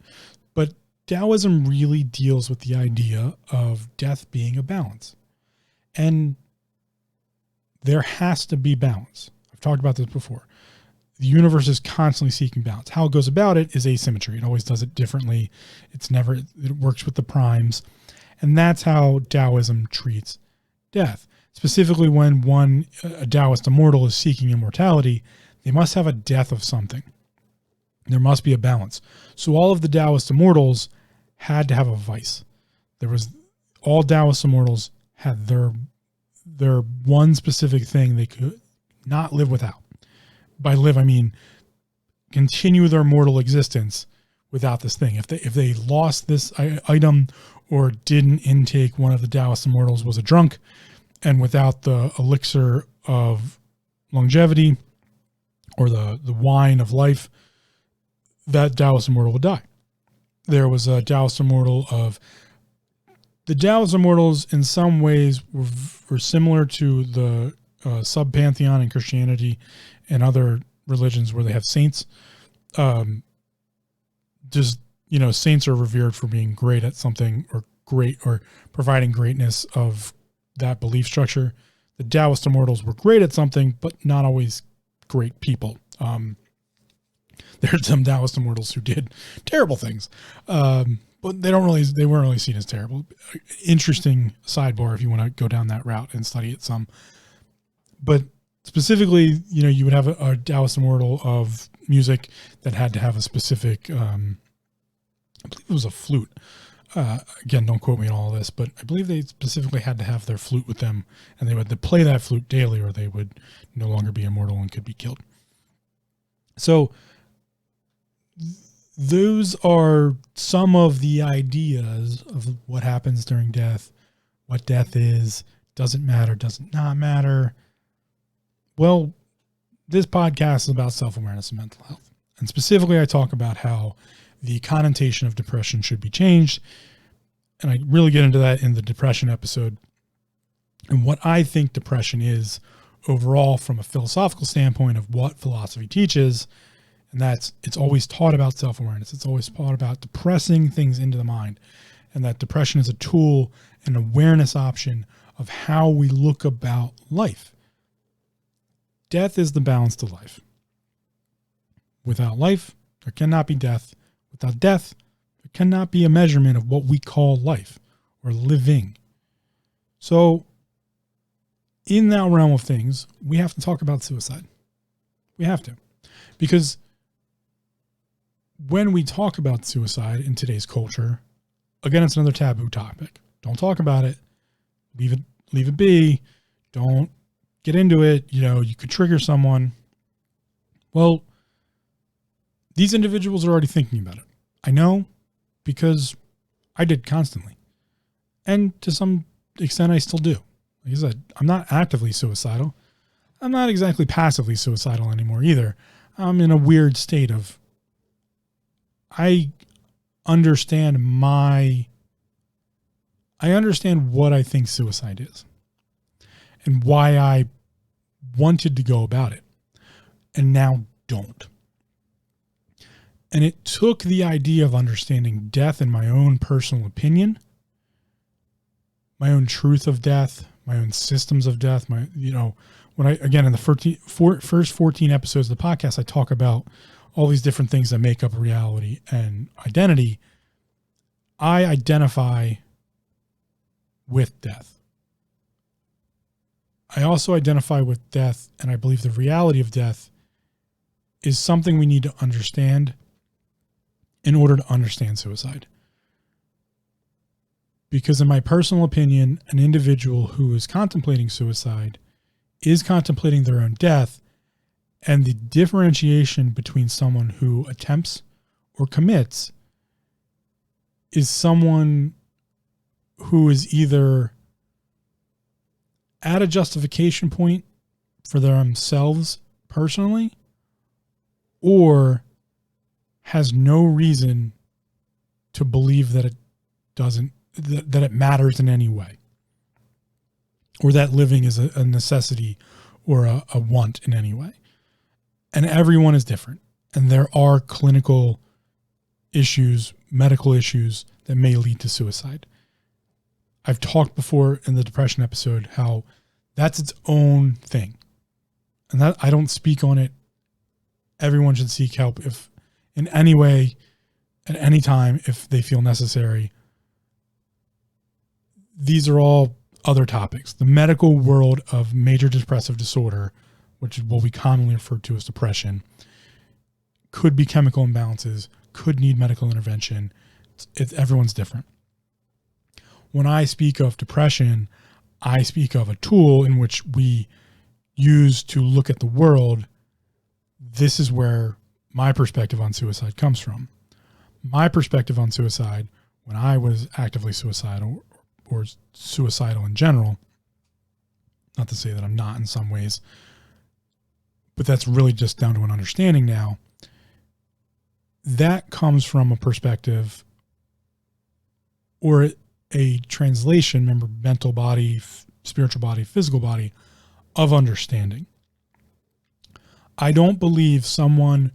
But Taoism really deals with the idea of death being a balance. And there has to be balance. I've talked about this before. The universe is constantly seeking balance. How it goes about it is asymmetry. It always does it differently. It works with the primes. And that's how Taoism treats death. Specifically, when a Taoist immortal is seeking immortality, they must have a death of something. There must be a balance. So all of the Taoist immortals had to have a vice. All Taoist immortals had their one specific thing they could not live without. By live, I mean continue their mortal existence without this thing. If they lost this item or didn't intake one of the Taoist immortals, was a drunk, and without the elixir of longevity or the wine of life, that Taoist immortal would die. There was a Taoist immortal the Taoist immortals in some ways were similar to the sub-pantheon in Christianity and other religions where they have saints. Saints are revered for being great at something, or providing greatness of that belief structure. The Taoist immortals were great at something, but not always great people. There's some Taoist immortals who did terrible things, but they weren't really seen as terrible. Interesting sidebar if you want to go down that route and study it some. But specifically, you would have a Taoist immortal of music that had to have a specific, I believe it was a flute. Again, don't quote me on all this, but I believe they specifically had to have their flute with them, and they had to play that flute daily, or they would no longer be immortal and could be killed. So those are some of the ideas of what happens during death, what death is, doesn't matter, doesn't not matter. Well, this podcast is about self-awareness and mental health. And specifically, I talk about how the connotation of depression should be changed. And I really get into that in the depression episode. And what I think depression is overall from a philosophical standpoint of what philosophy teaches. And it's always taught about self-awareness. It's always taught about depressing things into the mind. And that depression is a tool, an awareness option of how we look about life. Death is the balance to life. Without life, there cannot be death. Without death, there cannot be a measurement of what we call life or living. So in that realm of things, we have to talk about suicide. We have to. Because when we talk about suicide in today's culture, again, it's another taboo topic. Don't talk about it. Leave it be. Don't get into it. You could trigger someone. Well, these individuals are already thinking about it. I know, because I did constantly. And to some extent, I still do. Like I said, I'm not actively suicidal. I'm not exactly passively suicidal anymore either. I'm in a weird state of, I understand what I think suicide is and why I wanted to go about it and now don't. And it took the idea of understanding death and my own personal opinion, my own truth of death, my own systems of death, when I, again, in the first 14 episodes of the podcast, I talk about all these different things that make up reality and identity. I identify with death. I also identify with death, and I believe the reality of death is something we need to understand in order to understand suicide. Because in my personal opinion, an individual who is contemplating suicide is contemplating their own death, and the differentiation between someone who attempts or commits is someone who is either at a justification point for themselves personally or has no reason to believe that that it matters in any way, or that living is a necessity or a want in any way. And everyone is different. And there are clinical issues, medical issues that may lead to suicide. I've talked before in the depression episode how that's its own thing. And that I don't speak on it. Everyone should seek help if in any way, at any time, if they feel necessary. These are all other topics. The medical world of major depressive disorder, which is what we commonly refer to as depression, could be chemical imbalances, could need medical intervention. Everyone's different. When I speak of depression, I speak of a tool in which we use to look at the world. This is where my perspective on suicide comes from. My perspective on suicide, when I was actively suicidal or suicidal in general, not to say that I'm not in some ways, but that's really just down to an understanding now. That comes from a perspective or a translation, remember, mental body, spiritual body, physical body, of understanding. I don't believe someone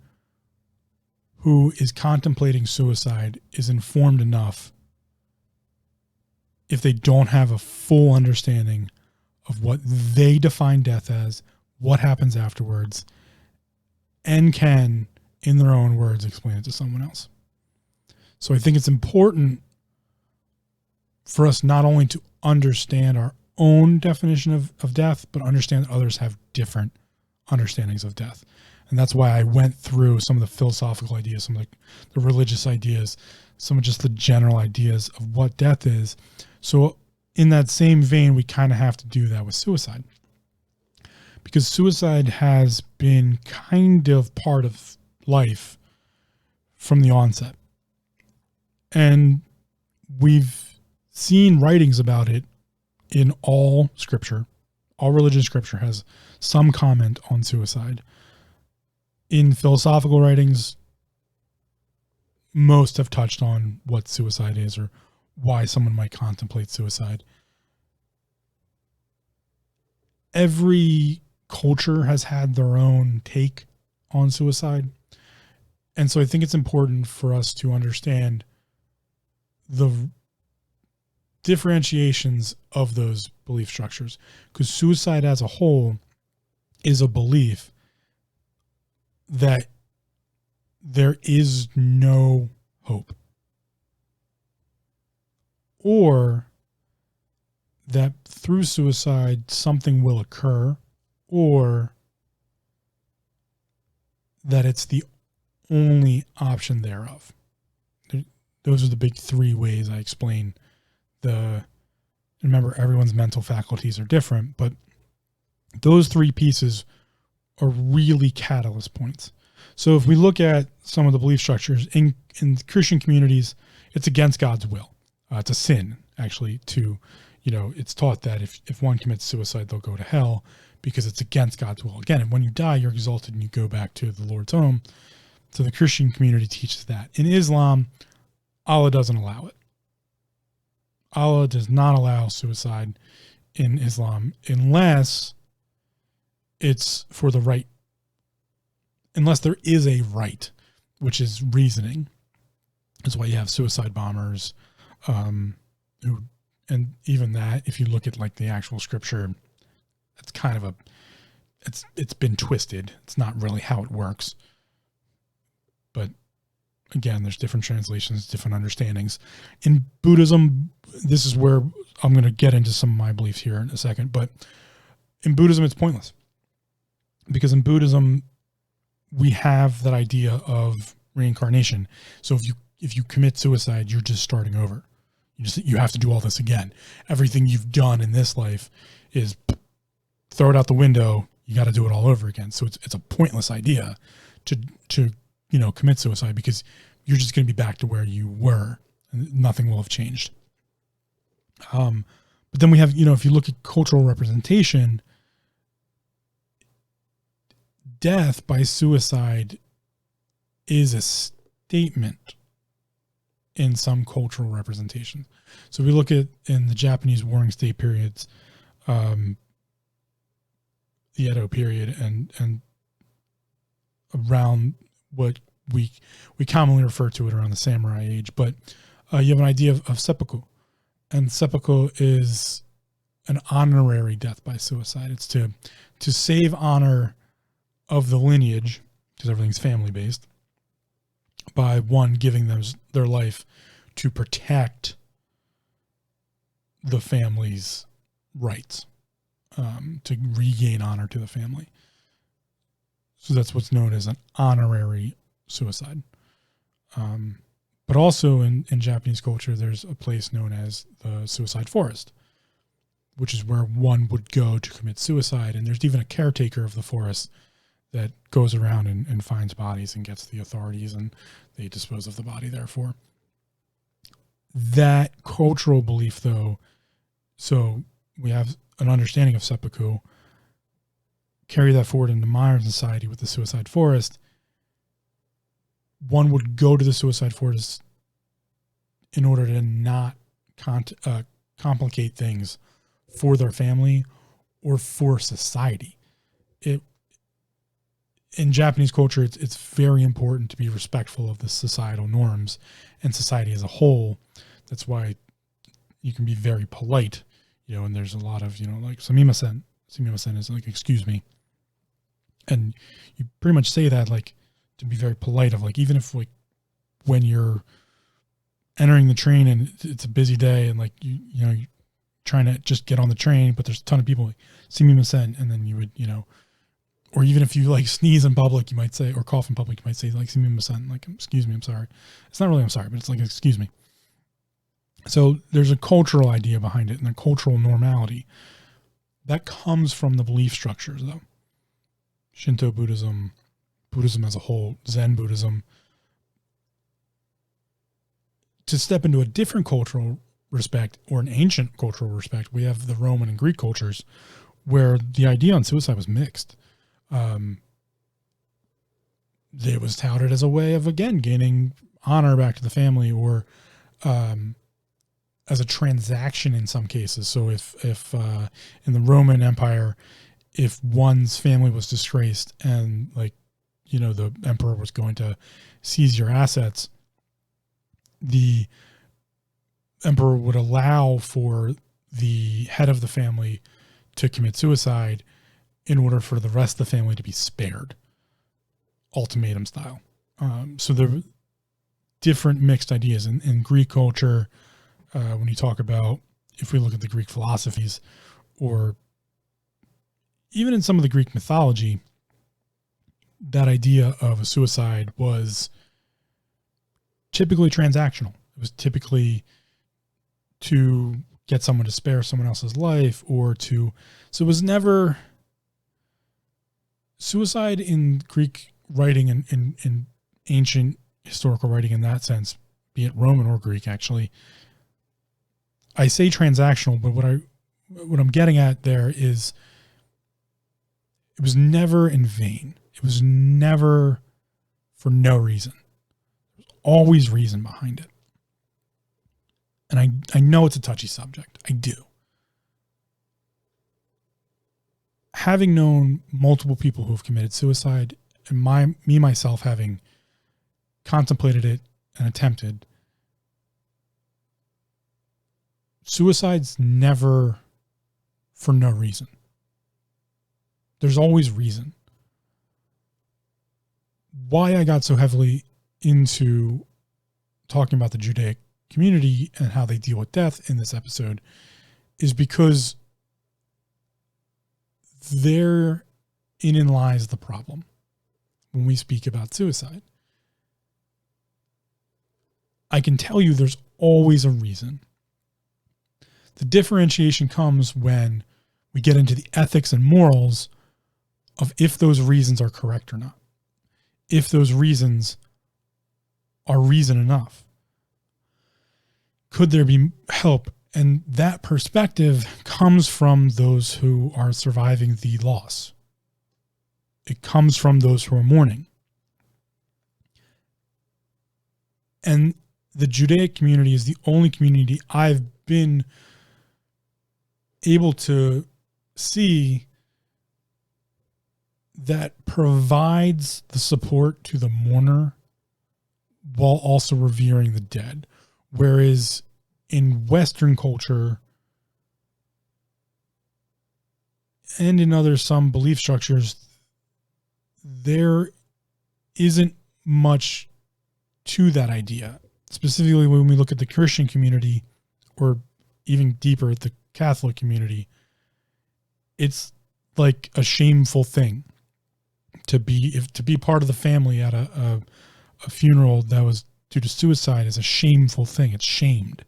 who is contemplating suicide is informed enough if they don't have a full understanding of what they define death as, what happens afterwards, and can, in their own words, explain it to someone else. So I think it's important for us not only to understand our own definition of death, but understand that others have different understandings of death. And that's why I went through some of the philosophical ideas, some of the religious ideas, some of just the general ideas of what death is. So in that same vein, we kind of have to do that with suicide. Because suicide has been kind of part of life from the onset. And we've seen writings about it in all scripture. All religious scripture has some comment on suicide. In philosophical writings, most have touched on what suicide is or why someone might contemplate suicide. Every culture has had their own take on suicide. And so I think it's important for us to understand the differentiations of those belief structures, because suicide as a whole is a belief that there is no hope. or that through suicide something will occur, or that it's the only option thereof. Those are the big three ways I explain remember, everyone's mental faculties are different, but those three pieces are really catalyst points. So if we look at some of the belief structures in Christian communities, it's against God's will. It's a sin, actually, it's taught that if one commits suicide, they'll go to hell because it's against God's will. Again, and when you die, you're exalted and you go back to the Lord's home. So the Christian community teaches that. In Islam, Allah doesn't allow it. Allah does not allow suicide in Islam unless it's for the right, unless there is a right, which is reasoning. That's why you have suicide bombers, and even that, if you look at like the actual scripture, it's kind of it's been twisted. It's not really how it works. But again, there's different translations, different understandings. In Buddhism, this is where I'm going to get into some of my beliefs here in a second, but in Buddhism, it's pointless. Because in Buddhism, we have that idea of reincarnation. So if you commit suicide, you're just starting over. You have to do all this again. Everything you've done in this life is throw it out the window. You got to do it all over again. So it's a pointless idea to commit suicide, because you're just going to be back to where you were and nothing will have changed. But then we have, if you look at cultural representation, death by suicide is a statement in some cultural representation. So we look at in the Japanese Warring State periods, the Edo period, and around what we commonly refer to it around the samurai age, but you have an idea of seppuku, and seppuku is an honorary death by suicide. It's to save honor of the lineage, because everything's family based, by one giving them their life to protect the family's rights, to regain honor to the family. So that's what's known as an honorary suicide. But also in Japanese culture, there's a place known as the suicide forest, which is where one would go to commit suicide. And there's even a caretaker of the forest that goes around and finds bodies and gets the authorities, and they dispose of the body, therefore. That cultural belief, though, so we have an understanding of seppuku, carry that forward into modern society with the suicide forest. One would go to the suicide forest in order to not complicate things for their family or for society. In Japanese culture, it's very important to be respectful of the societal norms and society as a whole. That's why you can be very polite, and there's a lot of, like sumimasen. Sumimasen is like, excuse me. And you pretty much say that, like, to be very polite, of like, even if like when you're entering the train and it's a busy day and like, you're trying to just get on the train, but there's a ton of people, like, sumimasen, and then you would, or even if you like sneeze in public, you might say, or cough in public, you might say like sumimasen, like, excuse me, I'm sorry. It's not really I'm sorry, but it's like, excuse me. So there's a cultural idea behind it and a cultural normality that comes from the belief structures, though. Shinto Buddhism, Buddhism as a whole, Zen Buddhism. To step into a different cultural respect, or an ancient cultural respect, we have the Roman and Greek cultures, where the idea on suicide was mixed. It was touted as a way of, again, gaining honor back to the family, or as a transaction in some cases. So if in the Roman Empire, if one's family was disgraced and like, the emperor was going to seize your assets, the emperor would allow for the head of the family to commit suicide in order for the rest of the family to be spared, ultimatum style. So there were different mixed ideas in Greek culture. when you talk about, if we look at the Greek philosophies, or even in some of the Greek mythology, that idea of a suicide was typically transactional. It was typically to get someone to spare someone else's life, or to, so it was never, suicide in Greek writing and in ancient historical writing in that sense, be it Roman or Greek, actually, I say transactional, but what I'm getting at there is it was never in vain. It was never for no reason. There was always reason behind it. And I know it's a touchy subject. I do. Having known multiple people who have committed suicide, and myself having contemplated it and attempted, suicide's never for no reason. There's always reason. Why I got so heavily into talking about the Judaic community and how they deal with death in this episode is because therein lies the problem when we speak about suicide. I can tell you there's always a reason. The differentiation comes when we get into the ethics and morals of if those reasons are correct or not. If those reasons are reason enough. Could there be help? And that perspective comes from those who are surviving the loss. It comes from those who are mourning. And the Judaic community is the only community I've been able to see that provides the support to the mourner while also revering the dead. Whereas in Western culture and in some belief structures, there isn't much to that idea. Specifically when we look at the Christian community, or even deeper at the Catholic community, it's like a shameful thing to be part of the family at a funeral that was due to suicide is a shameful thing. It's shamed.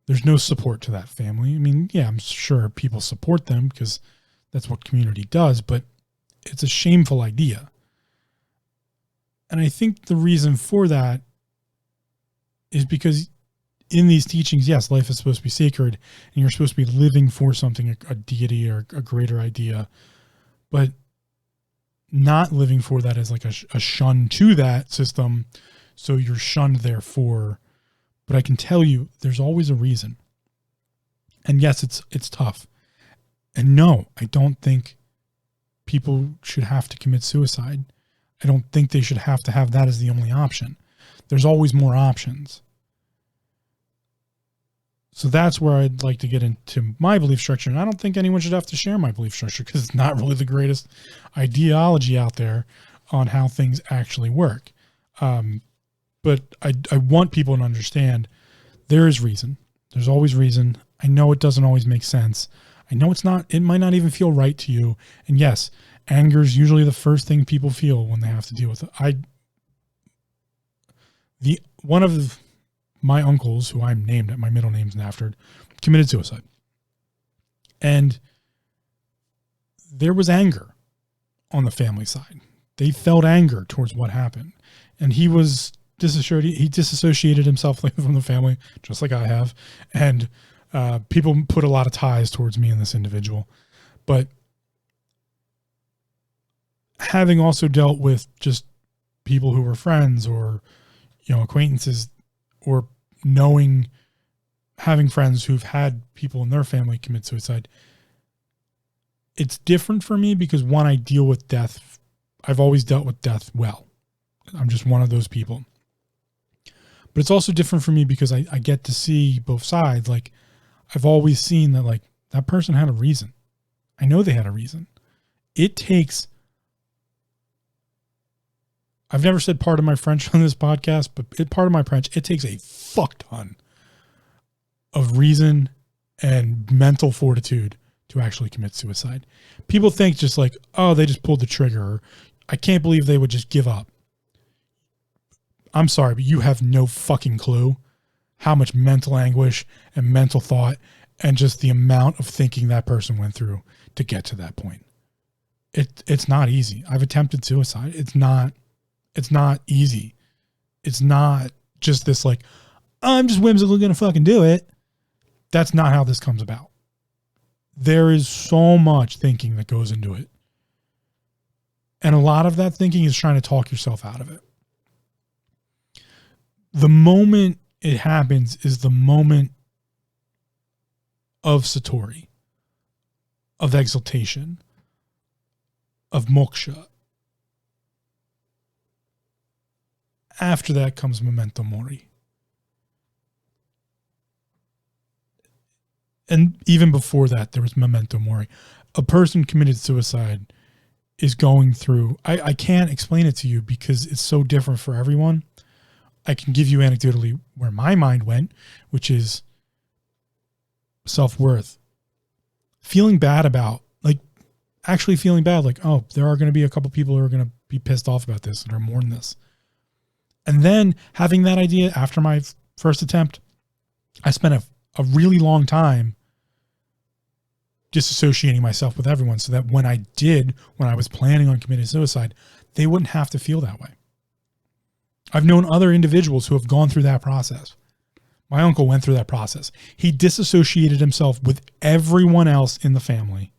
There's no support to that family. I mean, yeah, I'm sure people support them because that's what community does, but it's a shameful idea. And I think the reason for that is because in these teachings, yes, life is supposed to be sacred and you're supposed to be living for something, a deity or a greater idea, but not living for that as like a shun to that system. So you're shunned therefore. But I can tell you there's always a reason. And yes, it's tough. And no, I don't think people should have to commit suicide. I don't think they should have to have that as the only option. There's always more options. So that's where I'd like to get into my belief structure. And I don't think anyone should have to share my belief structure because it's not really the greatest ideology out there on how things actually work. But I want people to understand there is reason. There's always reason. I know it doesn't always make sense. I know it might not even feel right to you. And yes, anger is usually the first thing people feel when they have to deal with it. One of my uncles, who I'm named at, my middle name's after, committed suicide. And there was anger on the family side. They felt anger towards what happened. And he was disassociated himself from the family, just like I have. And people put a lot of ties towards me and this individual. But having also dealt with just people who were friends or, acquaintances, or having friends who've had people in their family commit suicide, it's different for me because one, I deal with death. I've always dealt with death well. I'm just one of those people. But it's also different for me because I get to see both sides. Like, I've always seen that, like, that person had a reason. I know they had a reason. I've never said part of my French on this podcast, but part of my French, it takes a fuck ton of reason and mental fortitude to actually commit suicide. People think just like, oh, they just pulled the trigger. Or, I can't believe they would just give up. I'm sorry, but you have no fucking clue how much mental anguish and mental thought and just the amount of thinking that person went through to get to that point. It's not easy. I've attempted suicide. It's not easy. It's not just this like, oh, I'm just whimsically going to fucking do it. That's not how this comes about. There is so much thinking that goes into it. And a lot of that thinking is trying to talk yourself out of it. The moment it happens is the moment of satori, of exaltation, of moksha. After that comes memento mori. And even before that, there was memento mori. A person committed suicide is going through, I can't explain it to you because it's so different for everyone. I can give you anecdotally where my mind went, which is self-worth. Feeling bad about, like, actually feeling bad, like, oh, there are going to be a couple people who are going to be pissed off about this and are mourning this. And then having that idea after my first attempt, I spent a really long time disassociating myself with everyone so that when I was planning on committing suicide, they wouldn't have to feel that way. I've known other individuals who have gone through that process. My uncle went through that process. He disassociated himself with everyone else in the family.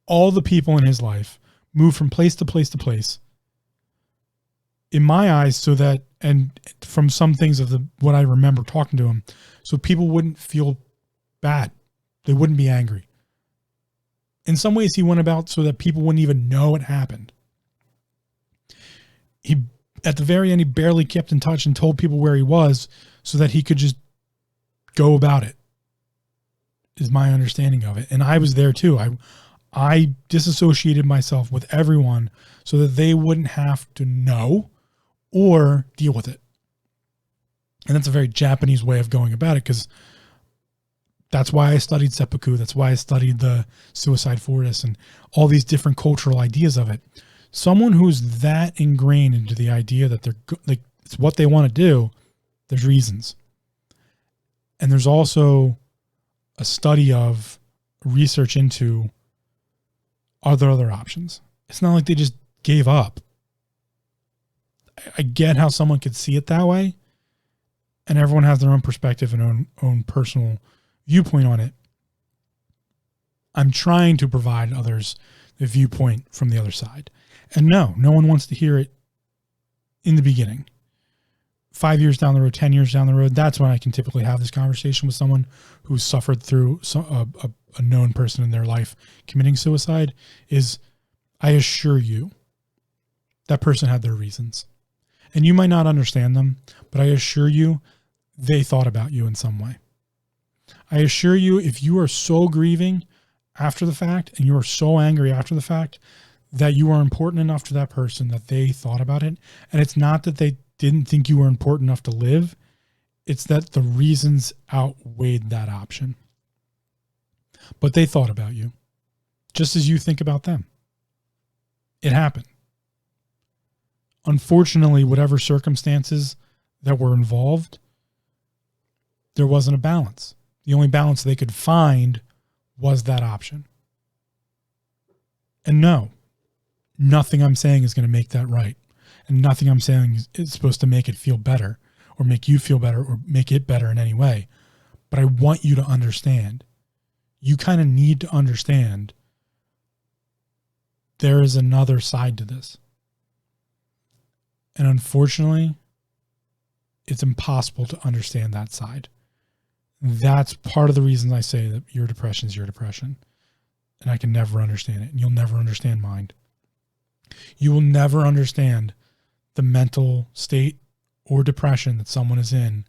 All the people in his life moved from place to place to place. In my eyes, so that, and from some things of what I remember talking to him, so people wouldn't feel bad. They wouldn't be angry. In some ways, he went about so that people wouldn't even know it happened. At the very end, he barely kept in touch and told people where he was so that he could just go about it, is my understanding of it. And I was there too. I disassociated myself with everyone so that they wouldn't have to know or deal with it. And that's a very Japanese way of going about it, because that's why I studied seppuku. That's why I studied the suicide fortis and all these different cultural ideas of it. Someone who's that ingrained into the idea that they're like, it's what they want to do, there's reasons. And there's also a study of research into, are there other options? It's not like they just gave up. I get how someone could see it that way, and everyone has their own perspective and own personal viewpoint on it. I'm trying to provide others the viewpoint from the other side. And no one wants to hear it in the beginning. 5 years down the road, 10 years down the road, that's when I can typically have this conversation with someone who's suffered through a known person in their life committing suicide. Is, I assure you, that person had their reasons. And you might not understand them, but I assure you, they thought about you in some way. I assure you, if you are so grieving after the fact and you are so angry after the fact, that you are important enough to that person that they thought about it. And it's not that they didn't think you were important enough to live. It's that the reasons outweighed that option. But they thought about you, just as you think about them. It happened. Unfortunately, whatever circumstances that were involved, there wasn't a balance. The only balance they could find was that option. And no, nothing I'm saying is going to make that right. And nothing I'm saying is supposed to make it feel better or make you feel better or make it better in any way. But I want you to understand. You kind of need to understand there is another side to this. And unfortunately, it's impossible to understand that side. That's part of the reason I say that your depression is your depression. And I can never understand it. And you'll never understand mine. You will never understand the mental state or depression that someone is in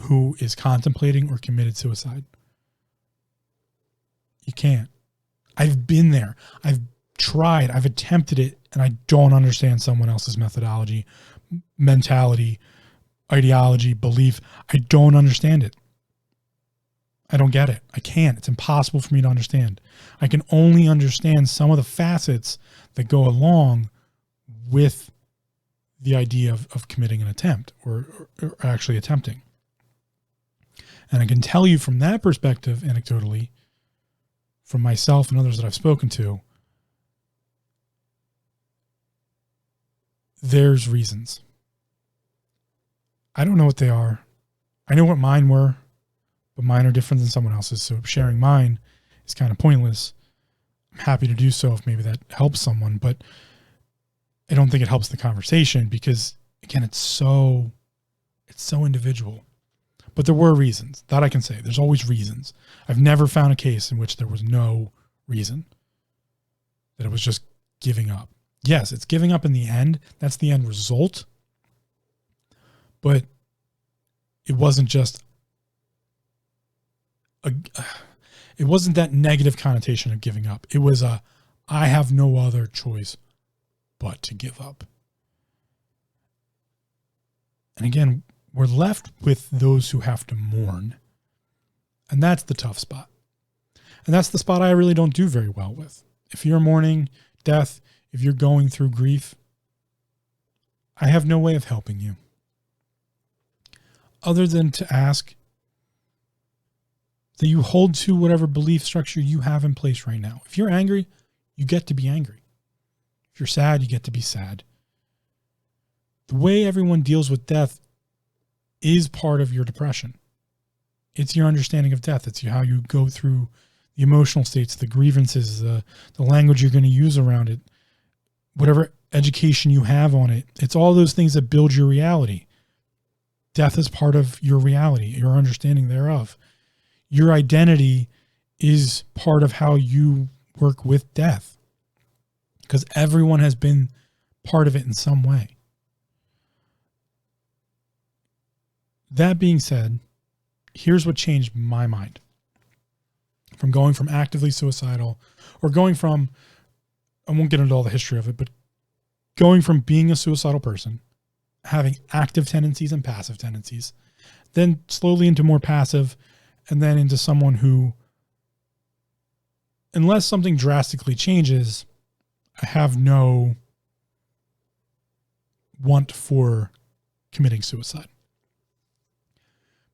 who is contemplating or committed suicide. You can't. I've been there. I've tried. I've attempted it, and I don't understand someone else's methodology, mentality, ideology, belief. I don't understand it. I don't get it. I can't. It's impossible for me to understand. I can only understand some of the facets that go along with the idea of committing an attempt or actually attempting. And I can tell you from that perspective, anecdotally, from myself and others that I've spoken to, there's reasons. I don't know what they are. I know what mine were, but mine are different than someone else's. So sharing mine is kind of pointless. I'm happy to do so if maybe that helps someone, but I don't think it helps the conversation because, again, it's so individual. But there were reasons. That I can say. There's always reasons. I've never found a case in which there was no reason, that it was just giving up. Yes, it's giving up in the end. That's the end result. But it wasn't just it wasn't that negative connotation of giving up. It was I have no other choice but to give up. And again, we're left with those who have to mourn. And that's the tough spot. And that's the spot I really don't do very well with. If you're mourning death, if you're going through grief, I have no way of helping you other than to ask that you hold to whatever belief structure you have in place right now. If you're angry, you get to be angry. If you're sad, you get to be sad. The way everyone deals with death is part of your depression. It's your understanding of death. It's how you go through the emotional states, the grievances, the language you're going to use around it, whatever education you have on it. It's all those things that build your reality. Death is part of your reality, your understanding thereof. Your identity is part of how you work with death, because everyone has been part of it in some way. That being said, here's what changed my mind. From going from actively suicidal, or going from, I won't get into all the history of it, but going from being a suicidal person, having active tendencies and passive tendencies, then slowly into more passive, and then into someone who, unless something drastically changes, I have no want for committing suicide.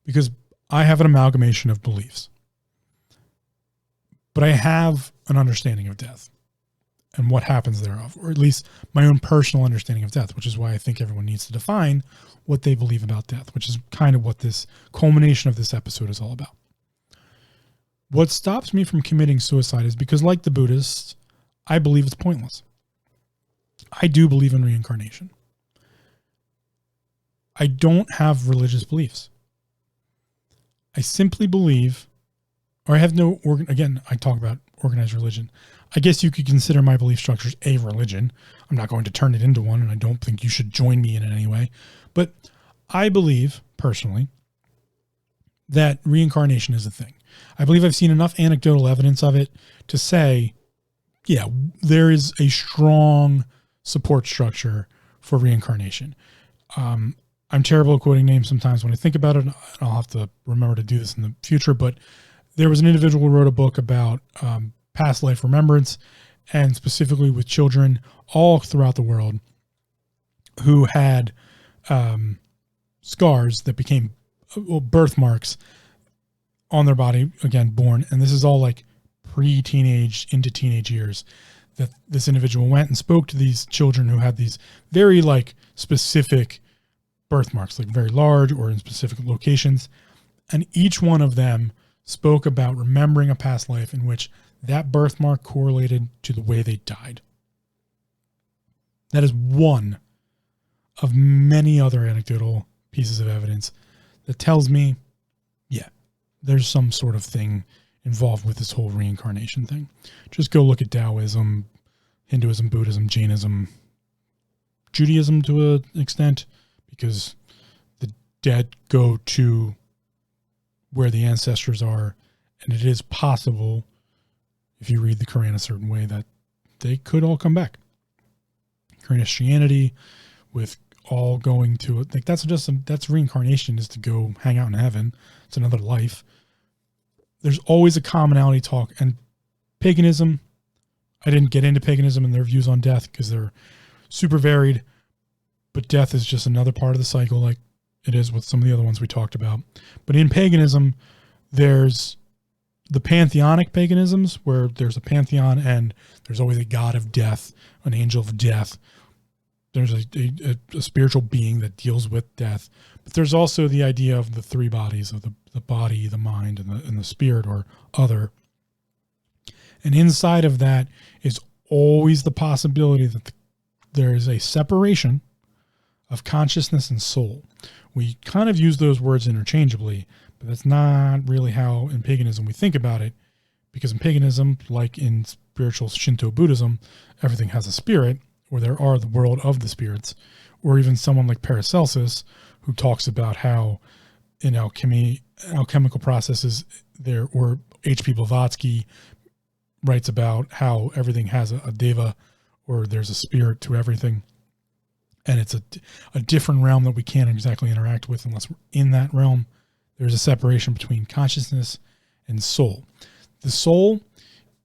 Because I have an amalgamation of beliefs. But I have an understanding of death and what happens thereof, or at least my own personal understanding of death, which is why I think everyone needs to define what they believe about death, which is kind of what this culmination of this episode is all about. What stops me from committing suicide is because, like the Buddhists, I believe it's pointless. I do believe in reincarnation. I don't have religious beliefs. I simply believe, or I have no, again, I talk about organized religion. I guess you could consider my belief structures a religion. I'm not going to turn it into one, and I don't think you should join me in it in any way. But I believe, personally, that reincarnation is a thing. I believe I've seen enough anecdotal evidence of it to say, yeah, there is a strong support structure for reincarnation. I'm terrible at quoting names sometimes when I think about it, and I'll have to remember to do this in the future, but there was an individual who wrote a book about past life remembrance, and specifically with children all throughout the world who had scars that became birthmarks on their body, again, born. And this is all like pre-teenage into teenage years, that this individual went and spoke to these children who had these very like specific birthmarks, like very large or in specific locations. And each one of them spoke about remembering a past life in which that birthmark correlated to the way they died. That is one of many other anecdotal pieces of evidence that tells me, yeah, there's some sort of thing involved with this whole reincarnation thing. Just go look at Taoism, Hinduism, Buddhism, Jainism, Judaism to an extent, because the dead go to where the ancestors are, and it is possible, if you read the Quran a certain way, that they could all come back. Christianity, with all going to like that's reincarnation, is to go hang out in heaven. It's another life. There's always a commonality talk. And paganism, I didn't get into paganism and their views on death because they're super varied, but death is just another part of the cycle, like it is with some of the other ones we talked about. But in paganism, there's the pantheonic paganisms, where there's a pantheon and there's always a god of death, an angel of death. There's a spiritual being that deals with death. But there's also the idea of the three bodies, of the body, the mind, and the spirit, or other. And inside of that is always the possibility that there is a separation of consciousness and soul. We kind of use those words interchangeably, but that's not really how in paganism we think about it, because in paganism, like in spiritual Shinto Buddhism, everything has a spirit, or there are the world of the spirits, or even someone like Paracelsus, who talks about how in alchemical processes there, or H.P. Blavatsky writes about how everything has a deva, or there's a spirit to everything. And it's a different realm that we can't exactly interact with unless we're in that realm. There's a separation between consciousness and soul. The soul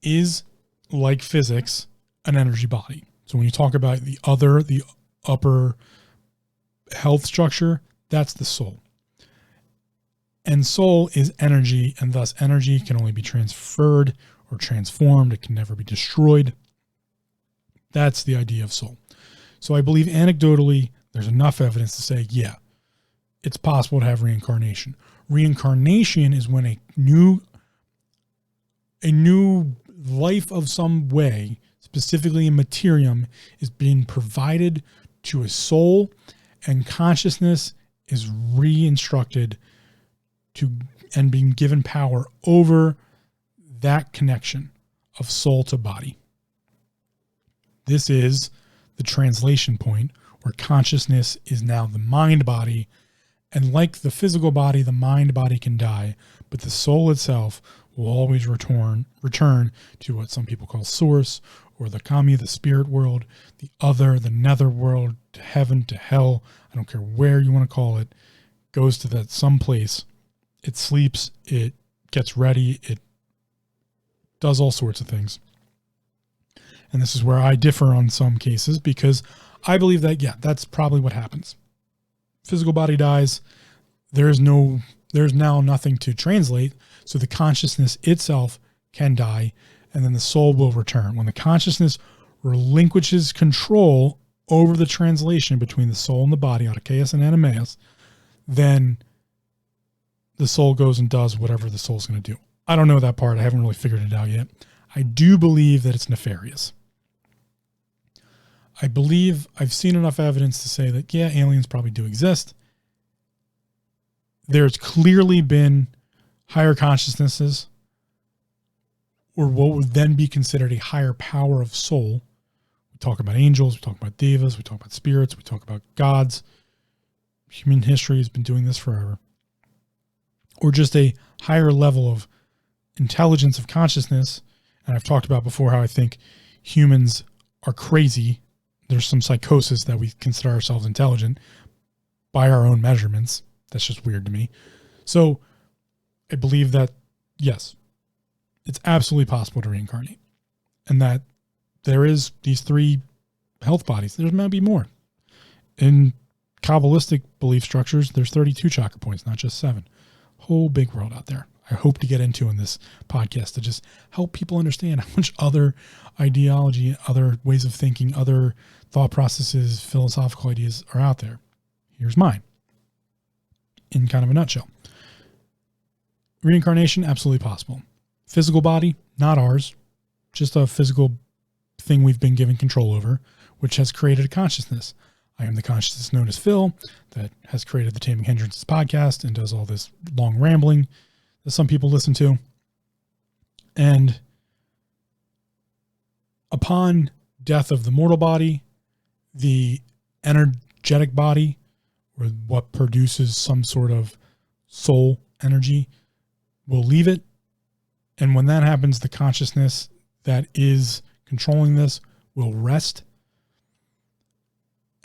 is, like physics, an energy body. So when you talk about the upper health structure, that's the soul. And soul is energy, and thus energy can only be transferred or transformed. It can never be destroyed. That's the idea of soul. So I believe anecdotally, there's enough evidence to say, yeah, it's possible to have reincarnation. Reincarnation is when a new life of some way, specifically in materium, is being provided to a soul, and consciousness is re-instructed to and being given power over that connection of soul to body. This is the translation point where consciousness is now the mind body. And like the physical body, the mind body can die, but the soul itself will always return to what some people call source, or the kami, the spirit world, the other, the nether world, to heaven, to hell. I don't care where you want to call it. Goes to that someplace. It sleeps, it gets ready, it does all sorts of things. And this is where I differ on some cases, because I believe that, yeah, that's probably what happens. Physical body dies. There's now nothing to translate. So the consciousness itself can die, and then the soul will return. When the consciousness relinquishes control over the translation between the soul and the body, Archeus and Animeus, then the soul goes and does whatever the soul's going to do. I don't know that part. I haven't really figured it out yet. I do believe that it's nefarious. I believe I've seen enough evidence to say that, yeah, aliens probably do exist. There's clearly been higher consciousnesses, or what would then be considered a higher power of soul. We talk about angels, we talk about devas, we talk about spirits, we talk about gods. Human history has been doing this forever. Or just a higher level of intelligence of consciousness. And I've talked about before how I think humans are crazy. There's some psychosis that we consider ourselves intelligent by our own measurements. That's just weird to me. So I believe that, yes, it's absolutely possible to reincarnate, and that there is these three health bodies. There might be more. In Kabbalistic belief structures, there's 32 chakra points, not just 7. Whole big world out there. I hope to get into in this podcast to just help people understand how much other ideology, other ways of thinking, other thought processes, philosophical ideas are out there. Here's mine in kind of a nutshell. Reincarnation, absolutely possible. Physical body, not ours, just a physical thing we've been given control over, which has created a consciousness. I am the consciousness known as Phil that has created the Taming Hindrances podcast and does all this long rambling that some people listen to. And upon death of the mortal body, the energetic body, or what produces some sort of soul energy, will leave it. And when that happens, the consciousness that is controlling this will rest.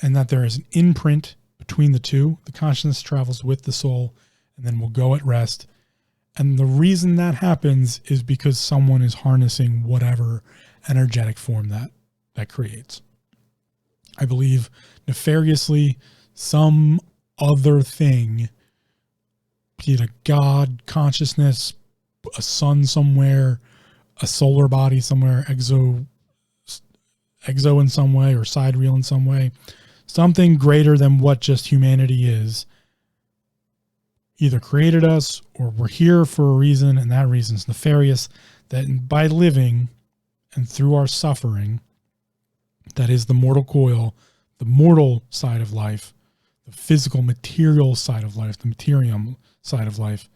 and that there is an imprint between the two. The consciousness travels with the soul and then will go at rest. And the reason that happens is because someone is harnessing whatever energetic form that creates. I believe nefariously some other thing, be it a God consciousness, a sun somewhere, a solar body somewhere, exo in some way, or sidereal in some way, something greater than what just humanity is, either created us or we're here for a reason, and that reason is nefarious, that by living and through our suffering, that is the mortal coil, the mortal side of life, the physical material side of life, the materium side of life,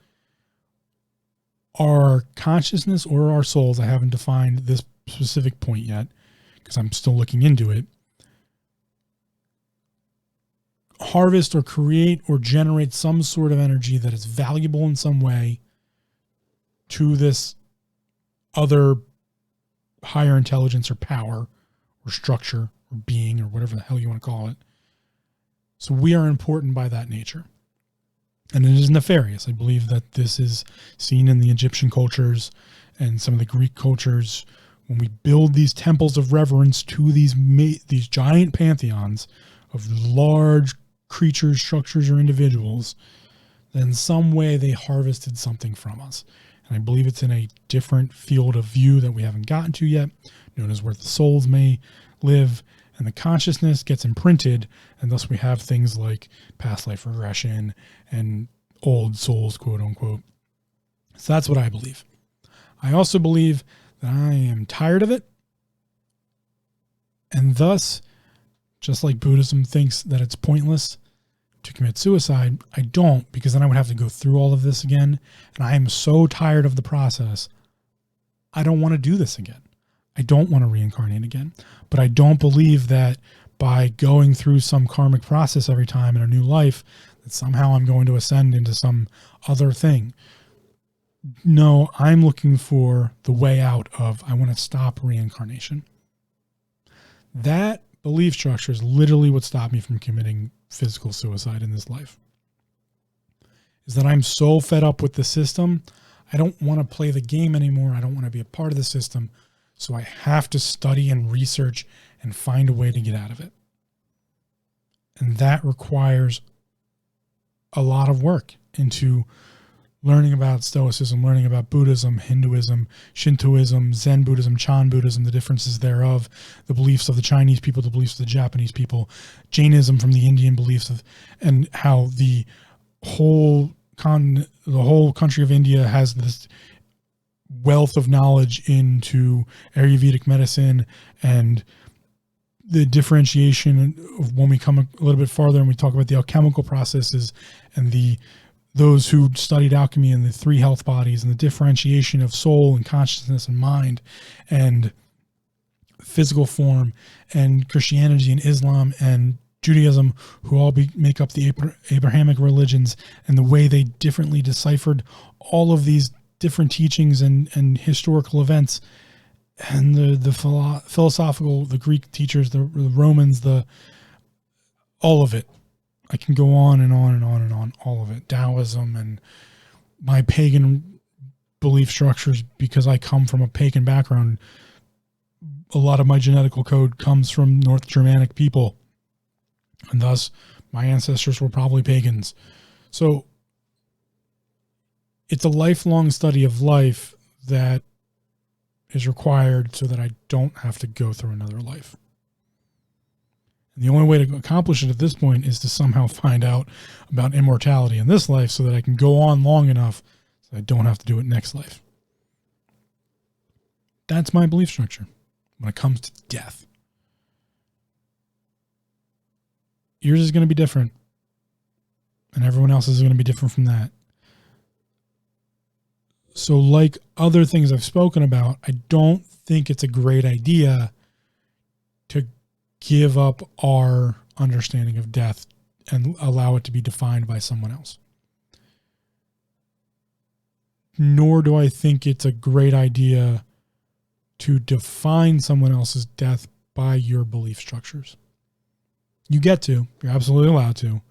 our consciousness or our souls, I haven't defined this specific point yet because I'm still looking into it, harvest or create or generate some sort of energy that is valuable in some way to this other higher intelligence or power or structure or being or whatever the hell you want to call it. So we are important by that nature. And it is nefarious. I believe that this is seen in the Egyptian cultures and some of the Greek cultures. When we build these temples of reverence to these giant pantheons of large creatures, structures, or individuals, then in some way they harvested something from us. And I believe it's in a different field of view that we haven't gotten to yet, known as where the souls may live, and the consciousness gets imprinted, and thus we have things like past life regression and old souls, quote unquote. So that's what I believe. I also believe that I am tired of it, and thus, just like Buddhism thinks that it's pointless to commit suicide, I don't, because then I would have to go through all of this again, and I am so tired of the process, I don't want to do this again. I don't want to reincarnate again. But I don't believe that by going through some karmic process every time in a new life, that somehow I'm going to ascend into some other thing. No, I'm looking for the way out of, I want to stop reincarnation. That belief structure is literally what stopped me from committing physical suicide in this life. Is that I'm so fed up with the system, I don't want to play the game anymore. I don't want to be a part of the system. So I have to study and research and find a way to get out of it. And that requires a lot of work into learning about Stoicism, learning about Buddhism, Hinduism, Shintoism, Zen Buddhism, Chan Buddhism, the differences thereof, the beliefs of the Chinese people, the beliefs of the Japanese people, Jainism from the Indian beliefs of, and how the whole country of India has this wealth of knowledge into Ayurvedic medicine and the differentiation of when we come a little bit farther and we talk about the alchemical processes and those who studied alchemy and the three health bodies and the differentiation of soul and consciousness and mind and physical form, and Christianity and Islam and Judaism, who all make up the Abrahamic religions, and the way they differently deciphered all of these different teachings and historical events, and the philosophical, the Greek teachers, the Romans, all of it. I can go on and on and on and on, all of it. Taoism and my pagan belief structures, because I come from a pagan background. A lot of my genetical code comes from North Germanic people, and thus my ancestors were probably pagans. So it's a lifelong study of life that is required so that I don't have to go through another life. And the only way to accomplish it at this point is to somehow find out about immortality in this life so that I can go on long enough so I don't have to do it next life. That's my belief structure when it comes to death. Yours is going to be different, and everyone else is going to be different from that. So like other things I've spoken about, I don't think it's a great idea to give up our understanding of death and allow it to be defined by someone else. Nor do I think it's a great idea to define someone else's death by your belief structures. You get to. You're absolutely allowed to.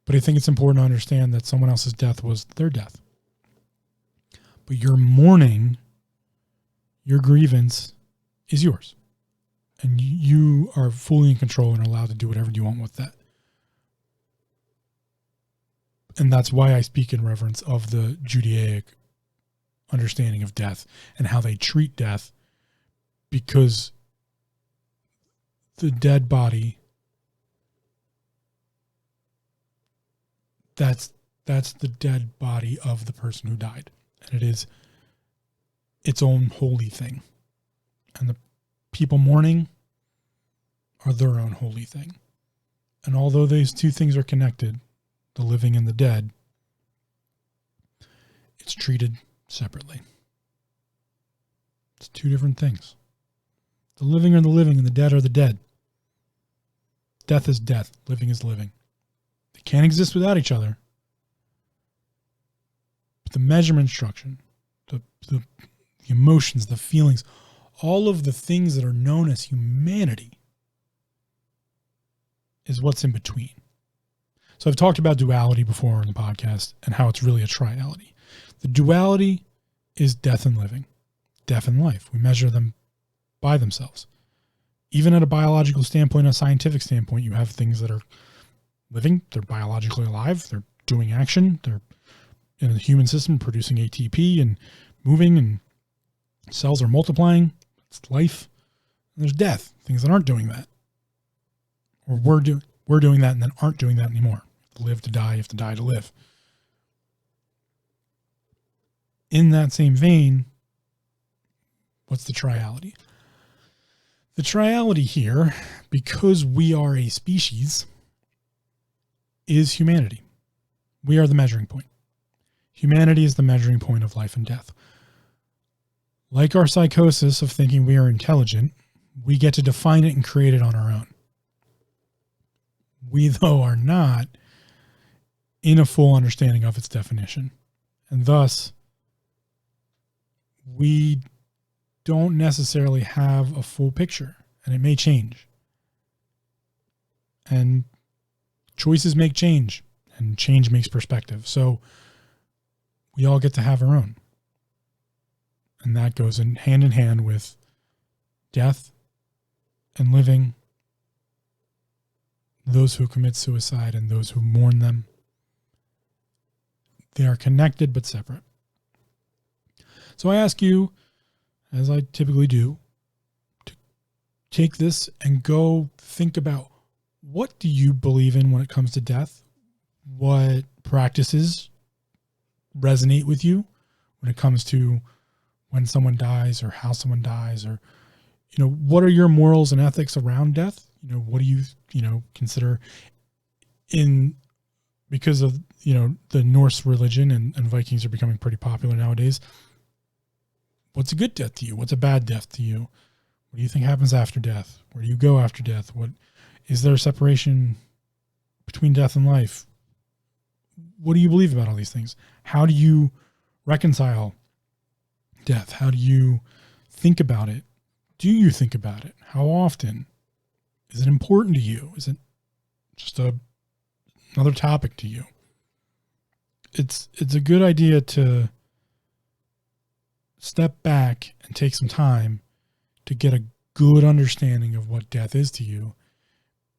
But I think it's important to understand that someone else's death was their death. But your mourning, your grievance is yours. And you are fully in control and allowed to do whatever you want with that. And that's why I speak in reverence of the Judaic understanding of death and how they treat death, because the dead body, that's the dead body of the person who died. And it is its own holy thing. And the people mourning are their own holy thing. And although these two things are connected, the living and the dead, it's treated separately. It's two different things. The living are the living and the dead are the dead. Death is death. Living is living. They can't exist without each other. But the measurement instruction, the emotions, the feelings, all of the things that are known as humanity is what's in between. So I've talked about duality before in the podcast and how it's really a triality. The duality is death and living, death and life. We measure them by themselves. Even at a biological standpoint, a scientific standpoint, you have things that are living, they're biologically alive, they're doing action, they're in the human system producing ATP and moving, and cells are multiplying. It's life. And there's death, things that aren't doing that. Or we're doing that and then aren't doing that anymore. To live to die, you have to die to live. In that same vein, what's the triality? The triality here, because we are a species, is humanity. We are the measuring point. Humanity is the measuring point of life and death. Like our psychosis of thinking we are intelligent, we get to define it and create it on our own. We, though, are not in a full understanding of its definition. And thus, we don't necessarily have a full picture, and it may change. And choices make change, and change makes perspective. So we all get to have our own. And that goes in hand with death and living, those who commit suicide and those who mourn them. They are connected but separate. So I ask you, as I typically do, to take this and go think about, what do you believe in when it comes to death? What practices resonate with you when it comes to when someone dies or how someone dies, or, what are your morals and ethics around death? What do you, consider because of, the Norse religion and Vikings are becoming pretty popular nowadays. What's a good death to you? What's a bad death to you? What do you think happens after death? Where do you go after death? Is there a separation between death and life? What do you believe about all these things? How do you reconcile death? How do you think about it? Do you think about it? How often? Is it important to you? Is it just another topic to you? It's a good idea to step back and take some time to get a good understanding of what death is to you,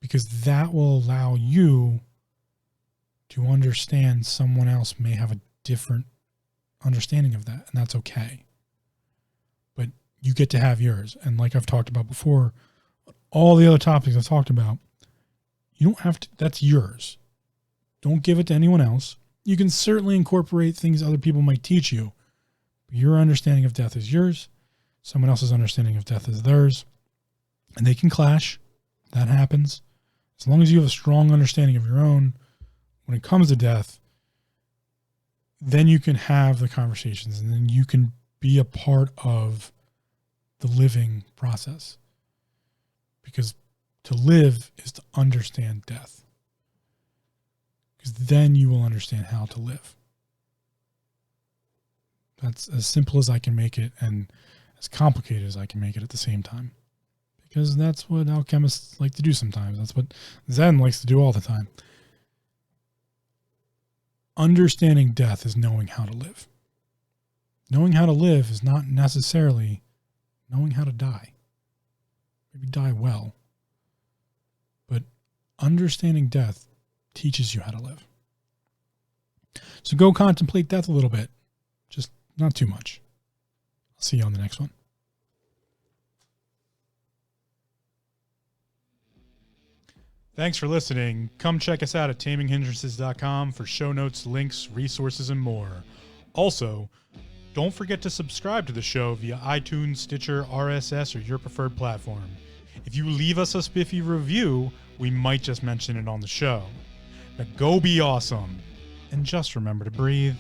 because that will allow you to understand someone else may have a different understanding of that, and that's okay. But you get to have yours. And like I've talked about before, all the other topics I've talked about, you don't have to, that's yours. Don't give it to anyone else. You can certainly incorporate things other people might teach you. But your understanding of death is yours. Someone else's understanding of death is theirs. And they can clash. That happens. As long as you have a strong understanding of your own when it comes to death, then you can have the conversations, and then you can be a part of the living process. Because to live is to understand death. Because then you will understand how to live. That's as simple as I can make it, and as complicated as I can make it at the same time. because that's what alchemists like to do sometimes. That's what Zen likes to do all the time. Understanding death is knowing how to live. Knowing how to live is not necessarily knowing how to die. Maybe die well. But understanding death teaches you how to live. So go contemplate death a little bit. Just not too much. I'll see you on the next one. Thanks for listening. Come check us out at taminghindrances.com for show notes, links, resources, and more. Also, don't forget to subscribe to the show via iTunes, Stitcher, RSS, or your preferred platform. If you leave us a spiffy review, we might just mention it on the show. Now go be awesome, and just remember to breathe.